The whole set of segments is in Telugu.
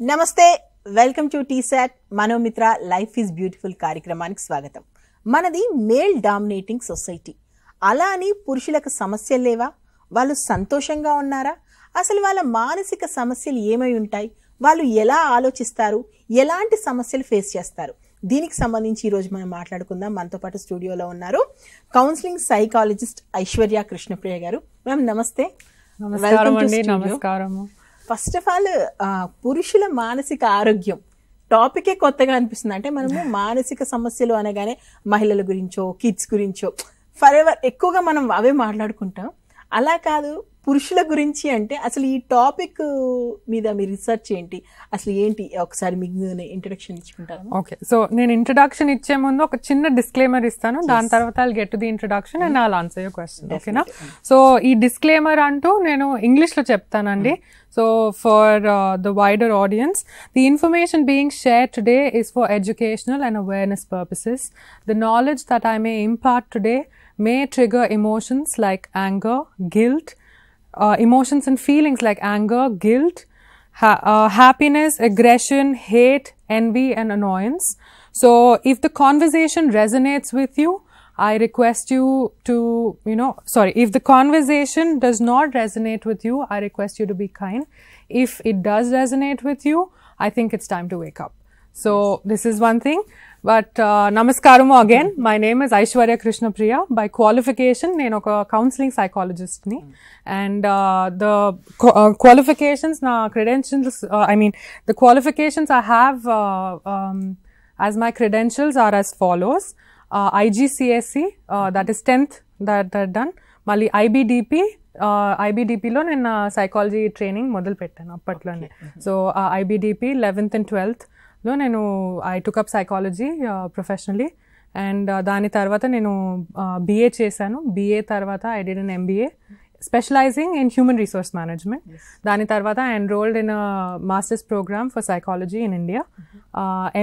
నమస్తే, welcome to T-SAT Manomitra life is beautiful కార్యక్రమానికి స్వాగతం. మనది మేల్ డామినేటింగ్ సొసైటీ. అలా అని పురుషులకు సమస్యలు లేవా? వాళ్ళు సంతోషంగా ఉన్నారా? అసలు వాళ్ళ మానసిక సమస్యలు ఏమై ఉంటాయి? వాళ్ళు ఎలా ఆలోచిస్తారు? ఎలాంటి సమస్యలు ఫేస్ చేస్తారు? దీనికి సంబంధించి ఈరోజు మనం మాట్లాడుకుందాం. మనతో పాటు స్టూడియోలో ఉన్నారు కౌన్సిలింగ్ సైకాలజిస్ట్ ఐశ్వర్య కృష్ణప్రియ గారు. మ్యామ్ నమస్తే. నమస్కారం. ఫస్ట్ ఆఫ్ ఆల్ పురుషుల మానసిక ఆరోగ్యం టాపికే కొత్తగా అనిపిస్తుంది. అంటే మనము మానసిక సమస్యలు అనగానే మహిళల గురించో కిడ్స్ గురించో ఫర్ ఎవర్ ఎక్కువగా మనం అవే మాట్లాడుకుంటాం. అలా కాదు, పురుషుల గురించి అంటే అసలు ఈ టాపిక్ మీద మీ రీసెర్చ్ ఏంటి, అసలు ఏంటి ఒకసారి మీకు ఇంట్రడక్షన్ ఇచ్చుకుంటారు? ఓకే, సో నేను ఇంట్రడక్షన్ ఇచ్చే ముందు ఒక చిన్న డిస్క్లైమర్ ఇస్తాను. దాని తర్వాత I'll get to the introduction and I'll answer your question. ఓకేనా? సో ఈ డిస్క్లైమర్ అంటూ నేను ఇంగ్లీష్లో చెప్తానండి. So for the wider audience, the information being shared today is for educational and awareness purposes. The knowledge that I may impart today may trigger emotions like anger, guilt, emotions and feelings like anger, guilt, happiness, aggression, hate, envy and annoyance. So if the conversation resonates with you, I request you to, if the conversation does not resonate with you, I request you to be kind. If it does resonate with you, I think it's time to wake up. So this is one thing. But namaskaramu again. My name is Aishwarya Krishnapriya. By qualification, nenu oka counseling psychologist ni. And the qualifications, na credentials, the qualifications I have as my credentials are as follows. IGCSE, that is 10th that done. Mali IBDP lo nenu psychology training modelu pettanu appatlone. So IBDP 11th and 12th lo nenu I took up psychology professionally, and dani tarvata nenu BA chesanu. BA tarvata I did an MBA specializing in human resource management. Dani tarvata I enrolled in a master's program for psychology in India.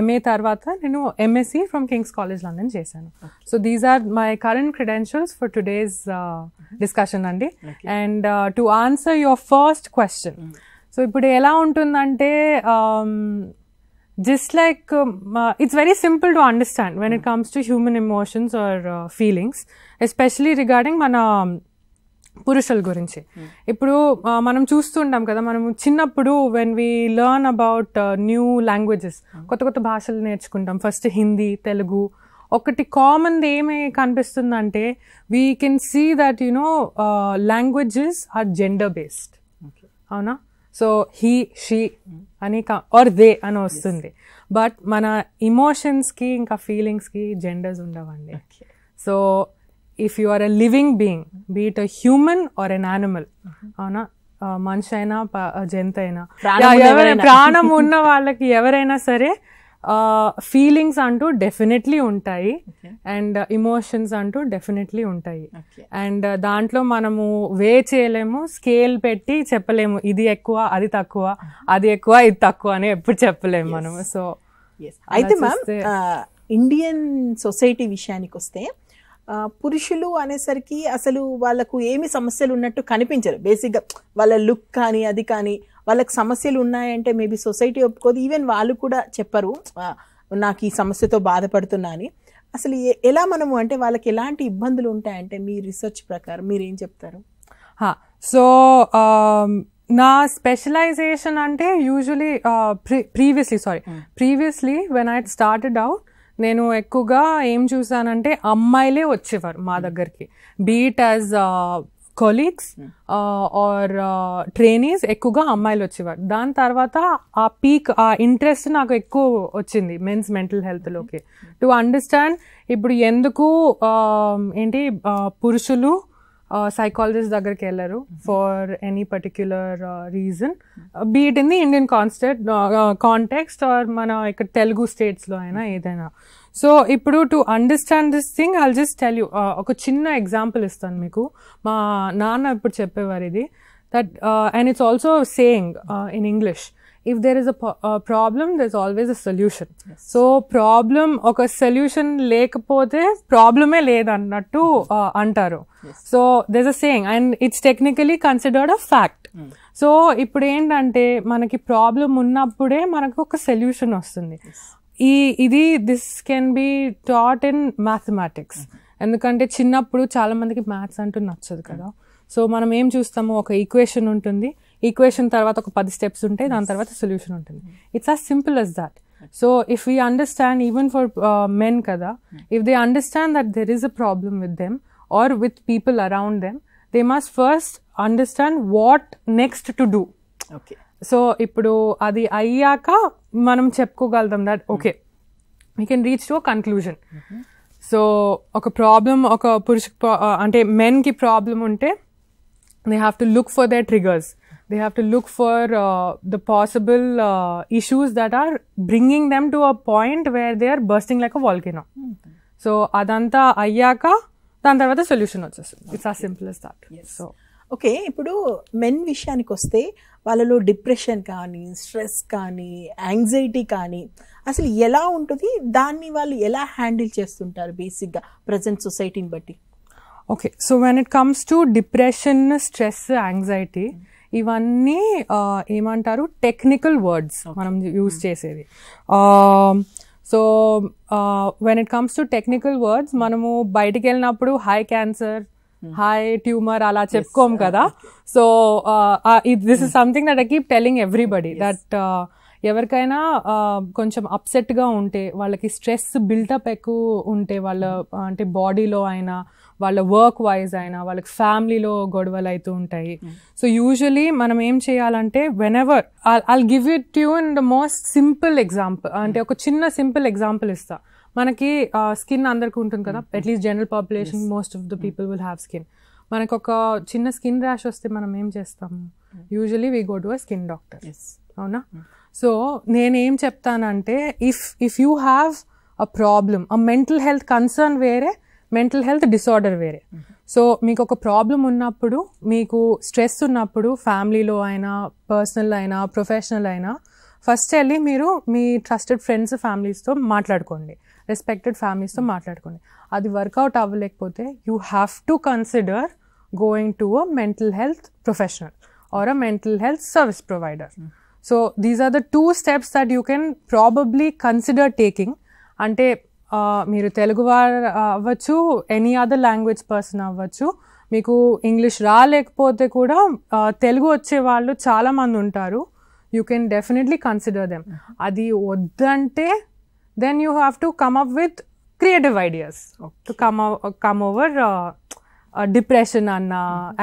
MA tarvata nenu MSc from King's College London chesanu. So these are my current credentials for today's discussion andi. And to answer your first question, so ippudu ela untundante just like it's very simple to understand when it comes to human emotions or feelings, especially regarding mana పురుషుల గురించి. ఇప్పుడు మనం చూస్తుంటాం కదా, మనము చిన్నప్పుడు when we learn about new languages, కొత్త కొత్త భాషలు నేర్చుకుంటాం. ఫస్ట్ హిందీ, తెలుగు. ఒకటి కామన్ ఏమి కనిపిస్తుందంటే we can see that languages are gender based. అవునా? సో హీ, షీ అని ఆర్ దే అని వస్తుంది. బట్ మన ఇమోషన్స్కి ఇంకా ఫీలింగ్స్కి జెండర్స్ ఉండవండి. So if you are a living being, be it a human or an animal, avuna మనిషి అయినా జంతు అయినా, ప్రాణం ఉన్న వాళ్ళకి ఎవరైనా సరే ఫీలింగ్స్ అంటూ డెఫినెట్లీ ఉంటాయి, అండ్ ఇమోషన్స్ అంటూ డెఫినెట్లీ ఉంటాయి. అండ్ దాంట్లో మనము వే చేయలేము, స్కేల్ పెట్టి చెప్పలేము ఇది ఎక్కువ అది తక్కువ, అది ఎక్కువ ఇది తక్కువ అని ఎప్పుడు చెప్పలేము మనము. సో అయితే మ్యామ్, ఇండియన్ సొసైటీ విషయానికి వస్తే పురుషులు అనేసరికి అసలు వాళ్ళకు ఏమి సమస్యలు ఉన్నట్టు కనిపించరు. బేసిక్గా వాళ్ళ లుక్ కానీ అది కానీ, వాళ్ళకి సమస్యలు ఉన్నాయంటే మేబీ సొసైటీ ఒప్పుకోదు. ఈవెన్ వాళ్ళు కూడా చెప్పరు నాకు ఈ సమస్యతో బాధపడుతున్నా అని. అసలు ఎలా మనము అంటే వాళ్ళకి ఎలాంటి ఇబ్బందులు ఉంటాయంటే మీ రీసెర్చ్ ప్రకారం మీరేం చెప్తారు? సో నా స్పెషలైజేషన్ అంటే usually previously when I started out, నేను ఎక్కువగా ఏం చూసానంటే అమ్మాయిలే వచ్చేవారు మా దగ్గరికి, be it as colleagues or trainees, ఎక్కువగా అమ్మాయిలు వచ్చేవారు. దాని తర్వాత ఆ పీక్, ఆ ఇంట్రెస్ట్ నాకు ఎక్కువ వచ్చింది మెన్స్ మెంటల్ హెల్త్లోకి. టు అండర్స్టాండ్ ఇప్పుడు ఎందుకు పురుషులు సైకాలజిస్ట్ దగ్గరికి వెళ్ళరు for any particular reason, be it in the Indian context or మన ఇక్కడ తెలుగు స్టేట్స్లో అయినా ఏదైనా. సో ఇప్పుడు to understand this thing I'll just tell you, ఒక చిన్న ఎగ్జాంపుల్ ఇస్తాను మీకు. మా నాన్న ఇప్పుడు చెప్పేవారు ఇది, that and it's also saying in English, if there is a problem, there's always a solution. So problem oka solution lekapothe probleme ledannattu antaru. So there's a saying and it's technically considered a fact. So ఇప్పుడు ఏంటంటే మనకి ప్రాబ్లం ఉన్నప్పుడే మనకు ఒక సొల్యూషన్ వస్తుంది. This can be taught in mathematics. ఎందుకంటే చిన్నప్పుడు చాలా మందికి మ్యాథ్స్ అంటూ నచ్చదు కదా. సో మనం ఏం చూస్తాము, ఒక ఈక్వేషన్ ఉంటుంది, ఈక్వేషన్ తర్వాత ఒక 10 స్టెప్స్ ఉంటాయి, దాని తర్వాత సొల్యూషన్ ఉంటుంది. It's as simple as that. So if we understand, even for men కదా, if they understand that there is a problem with them or with people around them, they must first understand what next to do. So ఇప్పుడు అది అయ్యాక మనం చెప్పుకోగలుగుతాం that okay we can reach to a conclusion. So ఒక ప్రాబ్లం, ఒక అంటే మెన్కి ప్రాబ్లం ఉంటే they have to look for their triggers. They have to look for the possible issues that are bringing them to a point where they are bursting like a volcano. So adanta ayyaka dan tarvata solution vachestadi. It's as simple as that. So okay, ఇప్పుడు మెన్ విషయానికి వస్తే వాళ్ళలో డిప్రెషన్ కానీ, స్ట్రెస్ కానీ, యాంగ్జైటీ కానీ అసలు ఎలా ఉంటుంది, దాన్ని వాళ్ళు ఎలా హ్యాండిల్ చేస్తుంటారు బేసిక్గా ప్రజెంట్ సొసైటీని బట్టి? Okay, so when it comes to depression, stress, anxiety, ఇవన్నీ ఏమంటారు టెక్నికల్ వర్డ్స్ మనం యూజ్ చేసేది. So when it comes to technical words, మనము బయటికి వెళ్ళినప్పుడు హై క్యాన్సర్, హై ట్యూమర్ అలా చెప్పుకోం కదా. So this is something that I keep telling everybody that ఎవరికైనా కొంచెం అప్సెట్గా ఉంటే, వాళ్ళకి స్ట్రెస్ బిల్టప్ ఎక్కువ ఉంటే, వాళ్ళ అంటే బాడీలో అయినా, వాళ్ళ వర్క్ వైజ్ అయినా, వాళ్ళకి ఫ్యామిలీలో గొడవలు అవుతూ ఉంటాయి. సో యూజువలీ మనం ఏం చేయాలంటే, whenever I'll give it you in the most simple example, అంటే ఒక చిన్న సింపుల్ ఎగ్జాంపుల్ ఇస్తా. మనకి స్కిన్ అందరికీ ఉంటుంది కదా, at least general population most of the people will have skin. మనకు ఒక చిన్న స్కిన్ ర్యాష్ వస్తే మనం ఏం చేస్తాము, usually we go to a skin doctor, అవునా? సో నేనేం చెప్తానంటే, if you have a problem, a mental health concern వేరే, మెంటల్ హెల్త్ డిసార్డర్ వేరే. సో మీకు ఒక ప్రాబ్లం ఉన్నప్పుడు, మీకు స్ట్రెస్ ఉన్నప్పుడు, ఫ్యామిలీలో అయినా, పర్సనల్ అయినా, ప్రొఫెషనల్ అయినా, ఫస్ట్ వెళ్ళి మీరు మీ ట్రస్టెడ్ ఫ్రెండ్స్, ఫ్యామిలీస్తో మాట్లాడుకోండి, రెస్పెక్టెడ్ ఫ్యామిలీస్తో మాట్లాడుకోండి. అది వర్కౌట్ అవ్వలేకపోతే you have to consider going to a mental health professional or a mental health service provider. So these are the 2 steps that you can probably consider taking. అంటే మీరు తెలుగు వారు అవ్వచ్చు, ఎనీ అదర్ లాంగ్వేజ్ పర్సన్ అవ్వచ్చు, మీకు ఇంగ్లీష్ రాలేకపోతే కూడా తెలుగు వచ్చే వాళ్ళు చాలామంది ఉంటారు. You can definitely consider them. అది వద్దంటే then you have to come up with creative ideas to come over depression అన్న,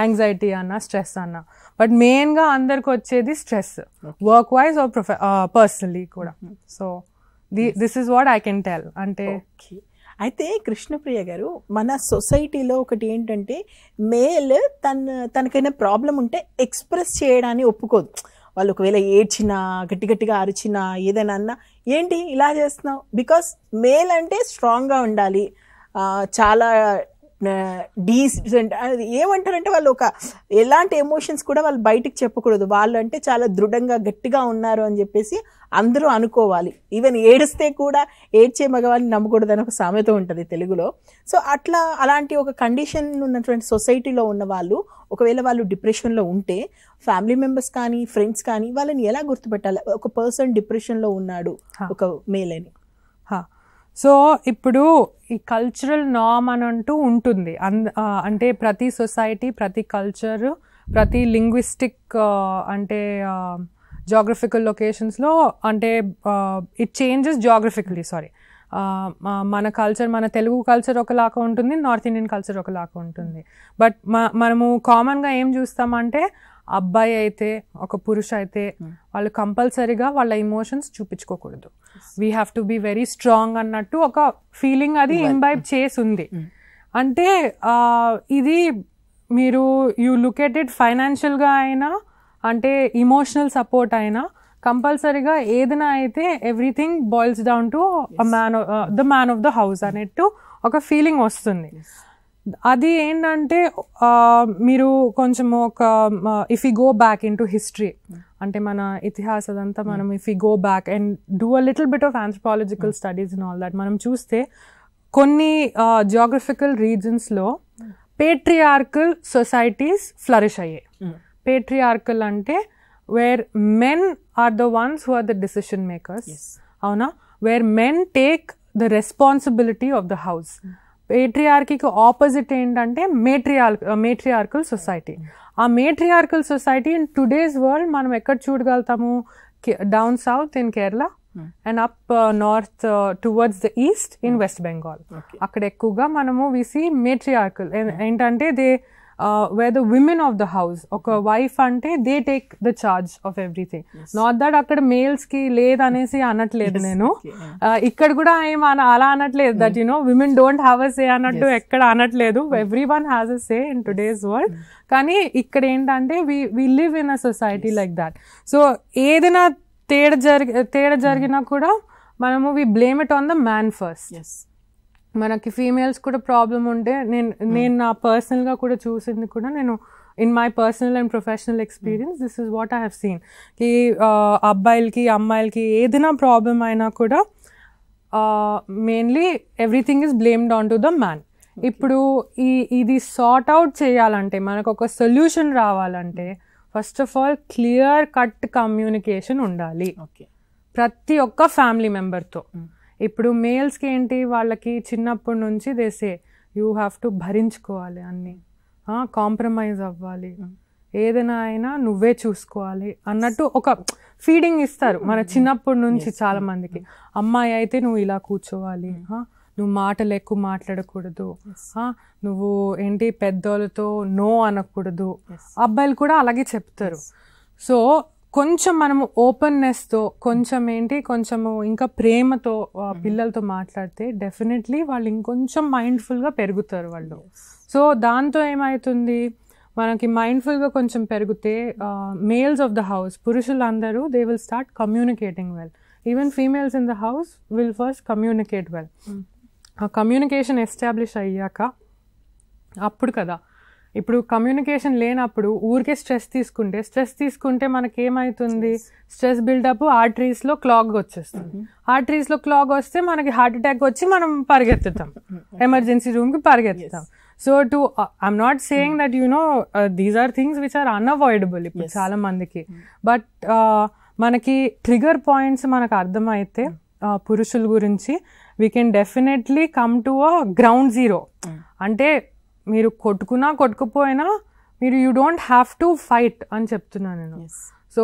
యాంగ్జైటీ అన్న, స్ట్రెస్ అన్న. బట్ మెయిన్గా అందరికి వచ్చేది stress, work wise or personally కూడా. So this is what I can tell. అంటే అయితే కృష్ణప్రియ గారు, మన సొసైటీలో ఒకటి ఏంటంటే, మేల్ తనకైనా ప్రాబ్లం ఉంటే ఎక్స్ప్రెస్ చేయడాన్ని ఒప్పుకోదు. వాళ్ళు ఒకవేళ ఏడ్చినా, గట్టిగా అరిచినా, ఏదైనా అన్నా, ఏంటి ఇలా చేస్తున్నావు, బికాస్ మేల్ అంటే స్ట్రాంగ్గా ఉండాలి, చాలా డీసెంట్, అది ఏమంటారంటే వాళ్ళు ఒక ఎలాంటి ఎమోషన్స్ కూడా వాళ్ళు బయటికి చెప్పకూడదు, వాళ్ళు అంటే చాలా దృఢంగా గట్టిగా ఉన్నారు అని చెప్పేసి అందరూ అనుకోవాలి. ఈవెన్ ఏడిస్తే కూడా ఏడ్చే మగవాళ్ళని నమ్మకూడదు అని ఒక సామెత ఉంటుంది తెలుగులో. సో అలాంటి ఒక కండిషన్ ఉన్నటువంటి సొసైటీలో ఉన్న వాళ్ళు, ఒకవేళ వాళ్ళు డిప్రెషన్లో ఉంటే, ఫ్యామిలీ మెంబర్స్ కానీ, ఫ్రెండ్స్ కానీ, వాళ్ళని ఎలా గుర్తుపెట్టాలి ఒక పర్సన్ డిప్రెషన్లో ఉన్నాడు, ఒక మేల్ అని? సో ఇప్పుడు ఈ కల్చరల్ నార్మ్ అని అంటూ ఉంటుంది. అంటే ప్రతి సొసైటీ, ప్రతి కల్చర్, ప్రతి లింగ్విస్టిక్ అంటే జాగ్రఫికల్ లొకేషన్స్లో, అంటే ఇట్ చేంజెస్ జాగ్రఫికలీ. మన కల్చర్, మన తెలుగు కల్చర్ ఒకలాగా ఉంటుంది, నార్త్ ఇండియన్ కల్చర్ ఒకలాగా ఉంటుంది. బట్ మనము కామన్గా ఏం చూస్తామంటే, అబ్బాయి అయితే, ఒక పురుష అయితే, వాళ్ళు కంపల్సరీగా వాళ్ళ ఎమోషన్స్ చూపించుకోకూడదు, we have to be very strong అన్నట్టు ఒక ఫీలింగ్ అది ఇంబైబ్ చేసి ఉంది. అంటే ఇది మీరు యూ లుక్ ఎట్ ఇట్ ఫైనాన్షియల్గా అయినా, అంటే ఇమోషనల్ సపోర్ట్ అయినా, కంపల్సరీగా ఏదైనా అయితే everything boils down to the man of the house అన్నట్టు ఒక ఫీలింగ్ వస్తుంది. అది ఏంటంటే మీరు కొంచెం ఒక if you go back in to history అంటే మన ఇతిహాసం అదంతా మనం if you go back and do a little bit of anthropological studies and all that మనం చూస్తే కొన్ని జియోగ్రఫికల్ రీజన్స్లో పేట్రియార్కల్ సొసైటీస్ ఫ్లరిష్ అయ్యాయి. పేట్రియార్కల్ అంటే where men are the ones who are the decision makers, అవునా, where men take the responsibility of the house. పేట్రియార్కీకి ఆపోజిట్ ఏంటంటే మేట్రియార్కల్ సొసైటీ. ఆ matriarchal society in today's world మనం ఎక్కడ చూడగలుగుతాము? Down south in Kerala and up north towards the east in West Bengal. అక్కడ ఎక్కువగా మనము వి సీ మేట్రియార్కల్. ఏంటంటే they where the women of the house, ఒక వైఫ్ అంటే they take the charge of everything. Not that అక్కడ మేల్స్ కి లేదనేసి అనట్లేదు నేను, ఇక్కడ కూడా ఏం అలా అనట్లేదు that you know women don't have a say అన్నట్టు ఎక్కడ అనట్లేదు. Everyone has a say in today's world. కానీ ఇక్కడ ఏంటంటే we live in a society like that. So ఏదైనా తేడా జరిగినా కూడా మనము we blame it on the man first. మనకి ఫీమేల్స్ కూడా ప్రాబ్లం ఉంటే నేను నా పర్సనల్గా కూడా చూసింది కూడా నేను in my personal and professional experience this is what I have seen. కి అబ్బాయిలకి అమ్మాయిలకి ఏదైనా ప్రాబ్లం అయినా కూడా mainly everything is blamed on to the man. ఇప్పుడు ఇది సార్ట్ అవుట్ చేయాలంటే మనకు ఒక సొల్యూషన్ రావాలంటే first of all clear cut communication ఉండాలి ప్రతి ఒక్క ఫ్యామిలీ మెంబర్తో. ఇప్పుడు మేల్స్కి ఏంటి, వాళ్ళకి చిన్నప్పటి నుంచి దేసే యూ హ్యావ్ టు భరించుకోవాలి, అన్నీ కాంప్రమైజ్ అవ్వాలి, ఏదైనా అయినా నువ్వే చూసుకోవాలి అన్నట్టు ఒక ఫీడింగ్ ఇస్తారు మన చిన్నప్పటి నుంచి చాలా మందికి. అమ్మాయి అయితే నువ్వు ఇలా కూర్చోవాలి, నువ్వు మాటలు ఎక్కువ మాట్లాడకూడదు, నువ్వు ఏంటి పెద్దోళ్ళతో నో అనకూడదు. అబ్బాయిలు కూడా అలాగే చెప్తారు. సో కొంచెం మనము ఓపెన్నెస్తో కొంచెము ఇంకా ప్రేమతో పిల్లలతో మాట్లాడితే డెఫినెట్లీ వాళ్ళు ఇంకొంచెం మైండ్ఫుల్గా పెరుగుతారు వాళ్ళు. సో దాంతో ఏమవుతుంది, మనకి మైండ్ఫుల్గా కొంచెం పెరిగితే మేల్స్ ఆఫ్ ద హౌస్, పురుషులందరూ they will start communicating well. Even females in the house will first communicate well. ఆ కమ్యూనికేషన్ ఎస్టాబ్లిష్ అయ్యాక అప్పుడు కదా, ఇప్పుడు కమ్యూనికేషన్ లేనప్పుడు ఊరికే స్ట్రెస్ తీసుకుంటే మనకేమవుతుంది, స్ట్రెస్ బిల్డప్ ఆర్టరీస్లో క్లాగ్ వచ్చేస్తుంది. ఆర్టరీస్లో క్లాగ్ వస్తే మనకి హార్ట్ అటాక్ వచ్చి మనం పరిగెత్తుతాం, ఎమర్జెన్సీ రూమ్కి పరిగెత్తుతాం. So I'm not saying that you know these are things which are unavoidable ఇప్పుడు చాలా మందికి. బట్ మనకి ట్రిగర్ పాయింట్స్ మనకు అర్థమైతే పురుషుల గురించి we can definitely come to a ground zero. అంటే మీరు కొట్టుకుపోయినా మీరు you don't have to fight అని చెప్తున్నాను నేను. సో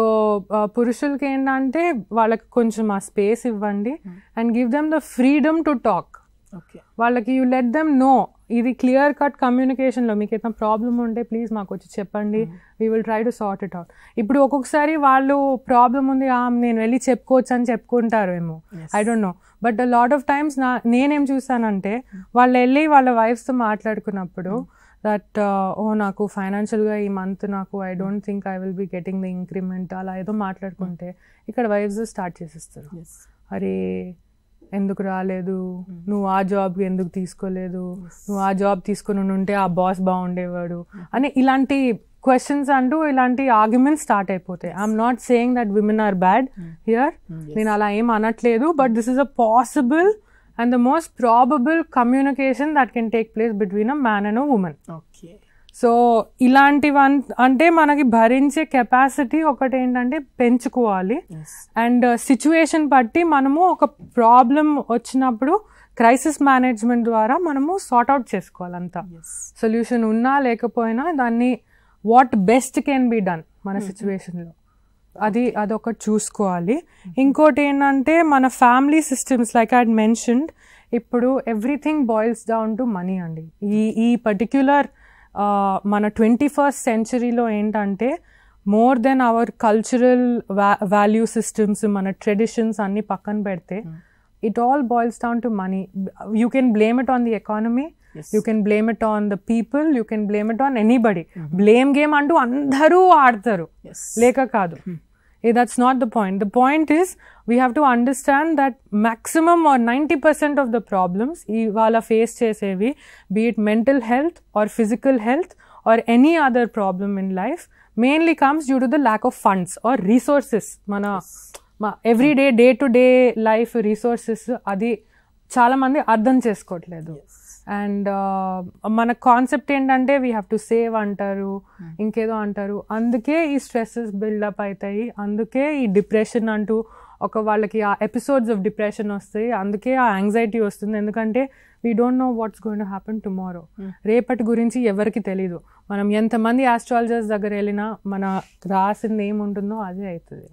పురుషులకి ఏంటంటే వాళ్ళకి కొంచెం ఆ స్పేస్ ఇవ్వండి and give them the freedom to talk. వాళ్ళకి యూ లెట్ దెమ్ నో, ఇది క్లియర్ కట్ కమ్యూనికేషన్లో మీకు ఏదైనా ప్రాబ్లమ్ ఉంటే ప్లీజ్ మాకు వచ్చి చెప్పండి, we will try to sort it out. ఇప్పుడు ఒక్కొక్కసారి వాళ్ళు ప్రాబ్లం ఉంది నేను వెళ్ళి చెప్పుకోవచ్చు అని చెప్పుకుంటారేమో, I don't know. But a lot of times నేనేం చూసానంటే వాళ్ళు వెళ్ళి వాళ్ళ వైఫ్స్తో మాట్లాడుకున్నప్పుడు దట్ నాకు ఫైనాన్షియల్గా ఈ మంత్ నాకు I don't think I will be getting the increment అలా ఏదో మాట్లాడుకుంటే ఇక్కడ వైఫ్స్ స్టార్ట్ చేసేస్తారు, అరే ఎందుకు రాలేదు, నువ్వు ఆ జాబ్ ఎందుకు తీసుకోలేదు, నువ్వు ఆ జాబ్ తీసుకుని ఉంటే ఆ బాస్ బాగుండేవాడు అని ఇలాంటి క్వశ్చన్స్ అంటూ ఇలాంటి ఆర్గ్యుమెంట్స్ స్టార్ట్ అయిపోతాయి. I'm not saying that women are bad here, నేను అలా ఏం అనట్లేదు. But this is a possible and the most probable communication that can take place between a man and a woman. So ఇలాంటివన్ అంటే మనకి భరించే కెపాసిటీ ఒకటి ఏంటంటే పెంచుకోవాలి. అండ్ సిచ్యువేషన్ బట్టి మనము ఒక ప్రాబ్లం వచ్చినప్పుడు క్రైసిస్ మేనేజ్మెంట్ ద్వారా మనము సార్ట్ అవుట్ చేసుకోవాలి. అంతా సొల్యూషన్ ఉన్నా లేకపోయినా దాన్ని what best can be done మన సిచ్యువేషన్లో అదొకటి చూసుకోవాలి. ఇంకోటి ఏంటంటే మన family systems like I had mentioned, ఇప్పుడు everything boils down to money అండి. ఈ పర్టిక్యులర్ మన 21st centuryలో ఏంటంటే more than our cultural value systems, మన ట్రెడిషన్స్ అన్ని పక్కన పెడితే it all boils down to money. You can blame it on the economy, you can blame it on the people, you can blame it on anybody. Blame game అంటూ అందరూ ఆడతారు, లేక కాదు. That's not the point. The point is we have to understand that maximum or 90% of the problems ivala face chesevi, be it mental health or physical health or any other problem in life, mainly comes due to the lack of funds or resources. Mana everyday day to day life resources adi చాలా మంది అర్థం చేసుకోవట్లేదు. అండ్ మన కాన్సెప్ట్ ఏంటంటే వీ హ్యావ్ టు సేవ్ అంటారు, ఇంకేదో అంటారు. అందుకే ఈ స్ట్రెస్సెస్ బిల్డప్ అవుతాయి, అందుకే ఈ డిప్రెషన్ అంటూ వాళ్ళకి ఆ ఎపిసోడ్స్ ఆఫ్ డిప్రెషన్ వస్తాయి, అందుకే ఆ యాంగ్జైటీ వస్తుంది. ఎందుకంటే we don't know what's going to happen tomorrow. రేపటి గురించి ఎవరికి తెలీదు. మనం ఎంతమంది ఆస్ట్రాలజర్స్ దగ్గర వెళ్ళినా మన రాసింది ఏముంటుందో అదే అవుతుంది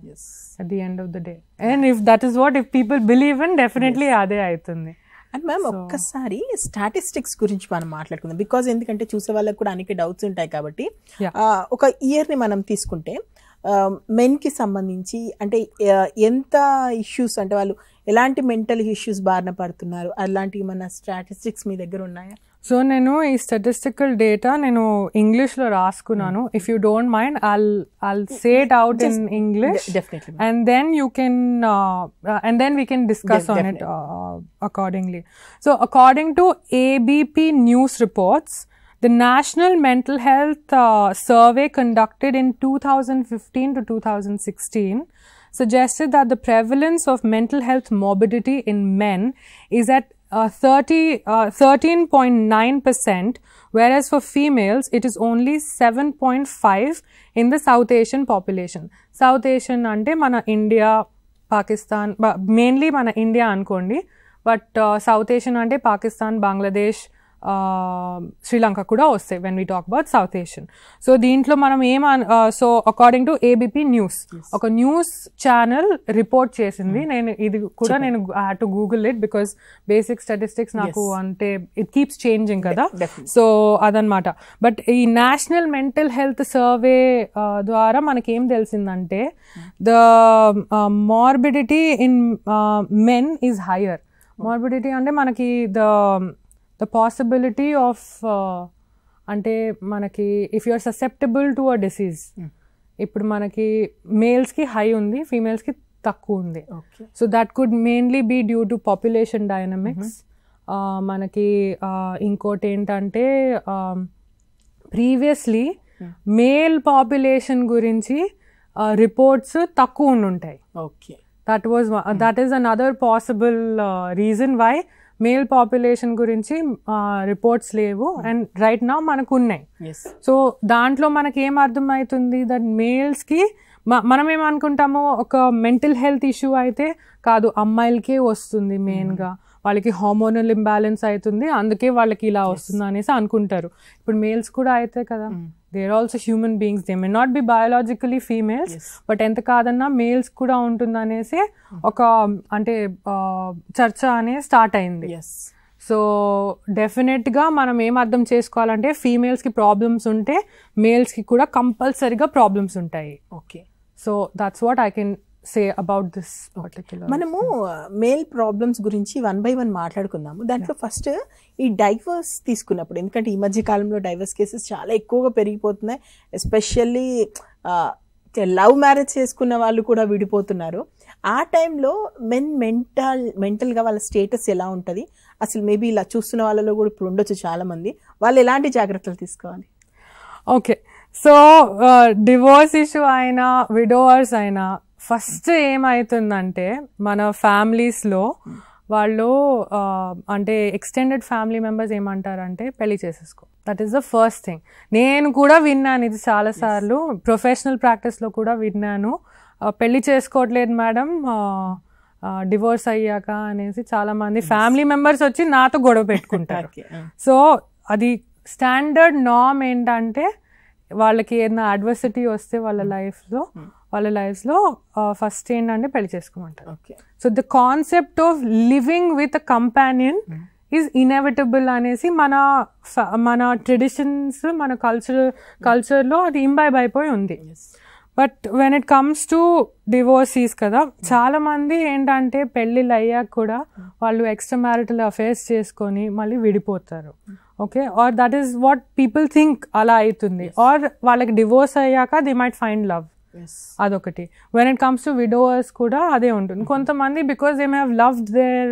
at the end of the day. And if that is what if people believe in, definitely అదే అవుతుంది. అండ్ మ్యామ్ ఒక్కసారి స్టాటిస్టిక్స్ గురించి మనం మాట్లాడుకుందాం. బికాజ్ ఎందుకంటే చూసే వాళ్ళకి కూడా అనేక డౌట్స్ ఉంటాయి కాబట్టి ఒక ఇయర్ని మనం తీసుకుంటే మెన్కి సంబంధించి అంటే ఎంత ఇష్యూస్, అంటే వాళ్ళు ఎలాంటి మెంటల్ ఇష్యూస్ బారిన పడుతున్నారు, అలాంటివి మన స్టాటిస్టిక్స్ మీ దగ్గర ఉన్నాయా? సో నేను ఈ స్టాటిస్టికల్ డేటా నేను ఇంగ్లీష్లో రాసుకున్నాను. If you don't mind I'll say it out in English. Definitely. And then you can and then we can discuss on it accordingly. So according to ABP News reports, the National Mental Health Survey conducted in 2015 to 2016 suggested that the prevalence of mental health morbidity in men is at 13.9%, whereas for females it is only 7.5 in the South Asian population. South Asian ante mana India, Pakistan, mainly mana India ankondi, but South Asian ante Pakistan, Bangladesh, Sri Lanka kuda vastayi when we talk about South Asian. So deentlo manam so according to ABP News, oka news channel report chesindi. Nenu idi kuda I had to Google it because basic statistics naku ante it keeps changing kada. So adanmata. But ee National Mental Health Survey ద్వారా మనకి ఏం తెలిసిందంటే the morbidity in men is higher. Morbidity అంటే మనకి the possibility of అంటే మనకి if you are susceptible to a disease, ఇప్పుడు మనకి మేల్స్కి హై ఉంది, ఫీమేల్స్కి తక్కువ ఉంది. So that could mainly be due to population dynamics. మనకి ఇంకోటి ఏంటంటే ప్రీవియస్లీ మేల్ పాపులేషన్ గురించి రిపోర్ట్స్ తక్కువ ఉండుంటాయి. That is another possible reason why male population గురించి రిపోర్ట్స్ లేవు అండ్ రైట్ నౌ మనకు ఉన్నాయి. సో దాంట్లో మనకి ఏం అర్థమవుతుంది దట్ మేల్స్కి మనం ఏమనుకుంటామో ఒక మెంటల్ హెల్త్ ఇష్యూ అయితే కాదు, అమ్మాయిలకే వస్తుంది, మెయిన్గా వాళ్ళకి హార్మోనల్ ఇంబ్యాలెన్స్ అవుతుంది, అందుకే వాళ్ళకి ఇలా వస్తుంది అనేసి అనుకుంటారు. ఇప్పుడు మేల్స్ కూడా అయితే కదా, they are also human beings, they may not be biologically females, but ఎంత కాదన్నా మేల్స్ కూడా ఉంటుంది అనేసి ఒక అంటే చర్చ అనేది స్టార్ట్ అయింది. సో డెఫినెట్గా మనం ఏం అర్థం చేసుకోవాలంటే ఫీమేల్స్కి ప్రాబ్లమ్స్ ఉంటే మేల్స్కి కూడా కంపల్సరీగా ప్రాబ్లమ్స్ ఉంటాయి. Okay, so that's what I can say about this particular. మనము మేల్ ప్రాబ్లమ్స్ గురించి 1 by 1 మాట్లాడుకుందాము. దాంట్లో ఫస్ట్ ఈ డైవర్స్ తీసుకున్నప్పుడు, ఎందుకంటే ఈ మధ్య కాలంలో డైవర్స్ కేసెస్ చాలా ఎక్కువగా పెరిగిపోతున్నాయి. ఎస్పెషల్లీ లవ్ మ్యారేజ్ చేసుకున్న వాళ్ళు కూడా విడిపోతున్నారు. ఆ టైంలో మెంటల్గా వాళ్ళ స్టేటస్ ఎలా ఉంటుంది అసలు? మేబీ ఇలా చూస్తున్న వాళ్ళలో కూడా ఇప్పుడు ఉండొచ్చు చాలామంది. వాళ్ళు ఎలాంటి జాగ్రత్తలు తీసుకోవాలి? ఓకే, సో డివోర్స్ ఇష్యూ అయినా విడోవర్స్ అయినా ఫస్ట్ ఏమవుతుందంటే మన ఫ్యామిలీస్లో వాళ్ళు అంటే ఎక్స్టెండెడ్ ఫ్యామిలీ మెంబర్స్ ఏమంటారంటే పెళ్లి చేసేసుకో. That is the first thing. నేను కూడా విన్నాను ఇది చాలాసార్లు, ప్రొఫెషనల్ ప్రాక్టీస్లో కూడా విన్నాను. పెళ్లి చేసుకోవట్లేదు మేడం డివోర్స్ అయ్యాక అనేసి చాలామంది ఫ్యామిలీ మెంబర్స్ వచ్చి నాతో గొడవ పెట్టుకుంటారు. సో అది స్టాండర్డ్ నార్మ్ ఏంటంటే వాళ్ళకి ఏదైనా అడ్వర్సిటీ వస్తే వాళ్ళ లైఫ్లో ఫస్ట్ ఏంటంటే పెళ్లి చేసుకోమంటారు. So the concept of living with a companion is inevitable అనేసి మన ట్రెడిషన్స్, మన కల్చర్లో అది ఇంబైబ్ అయిపోయి ఉంది. But when it comes to divorcees కదా, చాలా మంది ఏంటంటే పెళ్ళిళ్ళు అయ్యాక కూడా వాళ్ళు ఎక్స్ట్రా మ్యారిటల్ అఫేర్స్ చేసుకొని మళ్ళీ విడిపోతారు. Okay, or that is what people think అలా అవుతుంది. ఆర్ వాళ్ళకి డివోర్స్ అయ్యాక దే మైట్ ఫైండ్ లవ్. అదొకటి. When it comes to widowers కూడా అదే ఉంటుంది. కొంతమంది because they may have loved their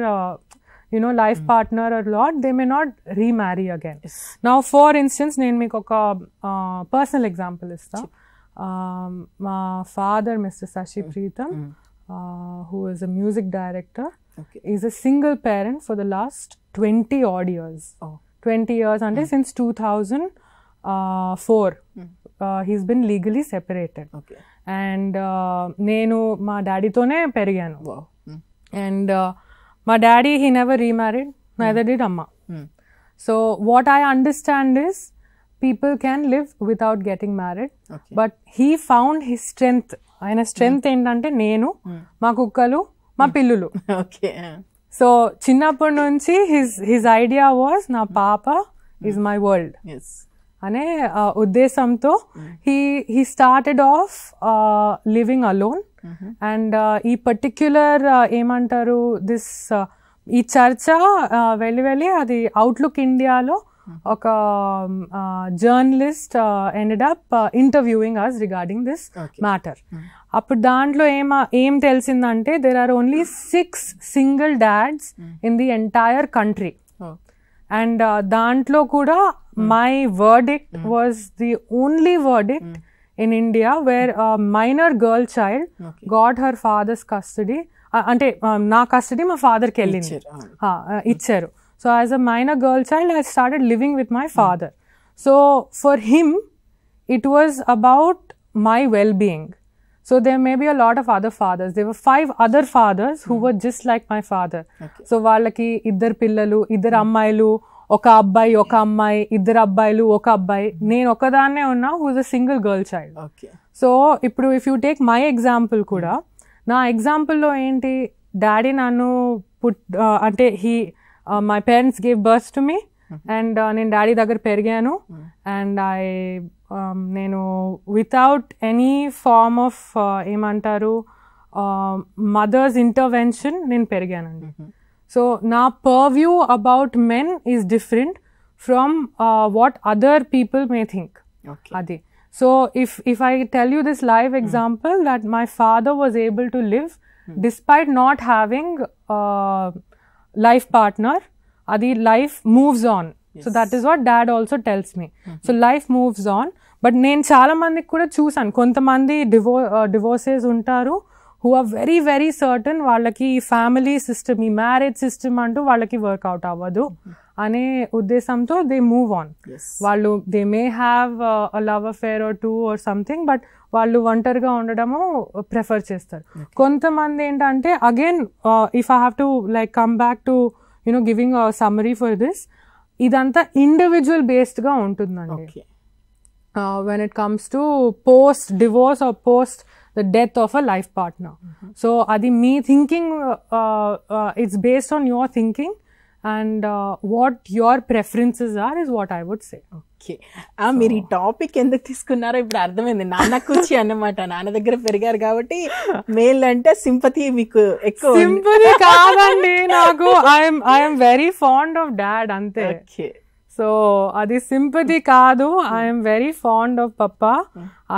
life partner a lot, they may not remarry again. Now for instance, నేను మీకు ఒక personal example ఇస్తా. మా father, Mr. Sashi Preetham, who is a music director, is a single parent for the last 20 odd years. 20 years అంటే since 2004 he's been legally separated. And నేను మా డాడీతోనే పెరిగాను. And my daddy, he never remarried, neither did Amma. So what I understand is people can live without getting married, but he found his strength. Ayana strength endante nenu, ma kukkalu, ma pillulu. So chinnappudu nunchi his idea was na papa is my world. అనే ఉద్దేశంతో he started off living alone. And ఈ పర్టిక్యులర్ ఏమంటారు దిస్ ఈ చర్చ వెళ్ళి అది అవుట్లుక్ ఇండియాలో ఒక journalist ended up interviewing us regarding this matter. అప్పుడు దాంట్లో ఏం తెలిసిందంటే there are only 6 single dads in the entire country. And దాంట్లో కూడా my verdict was the only verdict in India where a minor girl child got her father's custody. Ante na custody ma father ki ellindi icharu. So as a minor girl child I started living with my father. So for him it was about my well-being. So there may be a lot of other fathers. There were 5 other fathers who were just like my father. So వాళ్ళకి ఇద్దరు పిల్లలు, ఇద్దరు అమ్మాయిలు, ఒక అబ్బాయి ఒక అమ్మాయి, ఇద్దరు అబ్బాయిలు ఒక అబ్బాయి, నేను ఒకదాన్నే ఉన్నా whose a single girl child. So ఇప్పుడు if you take my example కూడా, నా ఎగ్జాంపుల్లో ఏంటి, డాడీ నన్ను అంటే my parents gave birth to me and నేను డాడీ దగ్గర పెరిగాను. అండ్ నేను వితౌట్ ఎనీ ఫార్మ్ ఆఫ్ ఏమంటారు మదర్స్ ఇంటర్వెన్షన్ నేను పెరిగానండి. So now purview about men is different from what other people may think. Adi. So if I tell you this live example that my father was able to live despite not having life partner, adi life moves on. So that is what dad also tells me. So life moves on. But నేను చాలా మందికి కూడా చూసాను, కొంతమంది divorces ఉంటారు who are very very certain వాళ్ళకి ఫ్యామిలీ సిస్టమ్, ఈ మ్యారేజ్ సిస్టమ్ అంటూ వాళ్ళకి వర్కౌట్ అవ్వదు అనే ఉద్దేశంతో దే మూవ్ ఆన్. వాళ్ళు they may have a love affair or 2 or something, but వాళ్ళు ఒంటరిగా ఉండడము ప్రిఫర్ చేస్తారు. కొంతమంది ఏంటంటే again if I have to like come back to giving a summary for this, ఇదంతా ఇండివిజువల్ బేస్డ్గా ఉంటుందండి. When it comes to post divorce or post the death of a life partner. So adi me thinking, it's based on your thinking and what your preferences are is what I would say. Okay. మీరు ఈ టాపిక్ ఎందుకు తీసుకున్నారో ఇప్పుడు అర్థమైంది. నాన్న కూర్చి అన్నమాట, నాన్న దగ్గర పెరిగారు కాబట్టి మేల్ అంటే సింపతి మీకు ఎక్కువ. సింపతి కాదండి నాకు, I'm very fond of dad అంతే. సో అది సింపతి కాదు, I'm very fond of papa.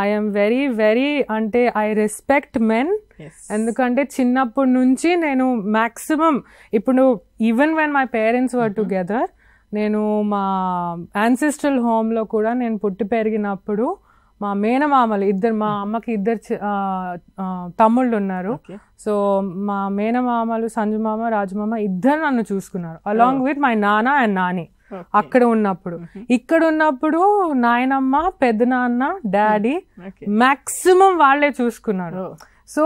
I'm very very అంటే ఐ రెస్పెక్ట్ మెన్. ఎందుకంటే చిన్నప్పటి నుంచి నేను మ్యాక్సిమం ఇప్పుడు even when my parents were together, నేను మా యాన్సెస్ట్రల్ హోమ్లో కూడా నేను పుట్టి పెరిగినప్పుడు మా మేనమామలు ఇద్దరు, మా అమ్మకి 2 తమ్ముళ్ళు ఉన్నారు. సో మా మేనమామలు సంజుమామ రాజుమామ ఇద్దరు నన్ను చూసుకున్నారు అలాంగ్ విత్ మై నాన్న అండ్ నాని. అక్కడ ఉన్నప్పుడు, ఇక్కడ ఉన్నప్పుడు నాయనమ్మ, పెద్దనాన్న, డాడీ మాక్సిమం వాళ్ళే చూసుకున్నారు. సో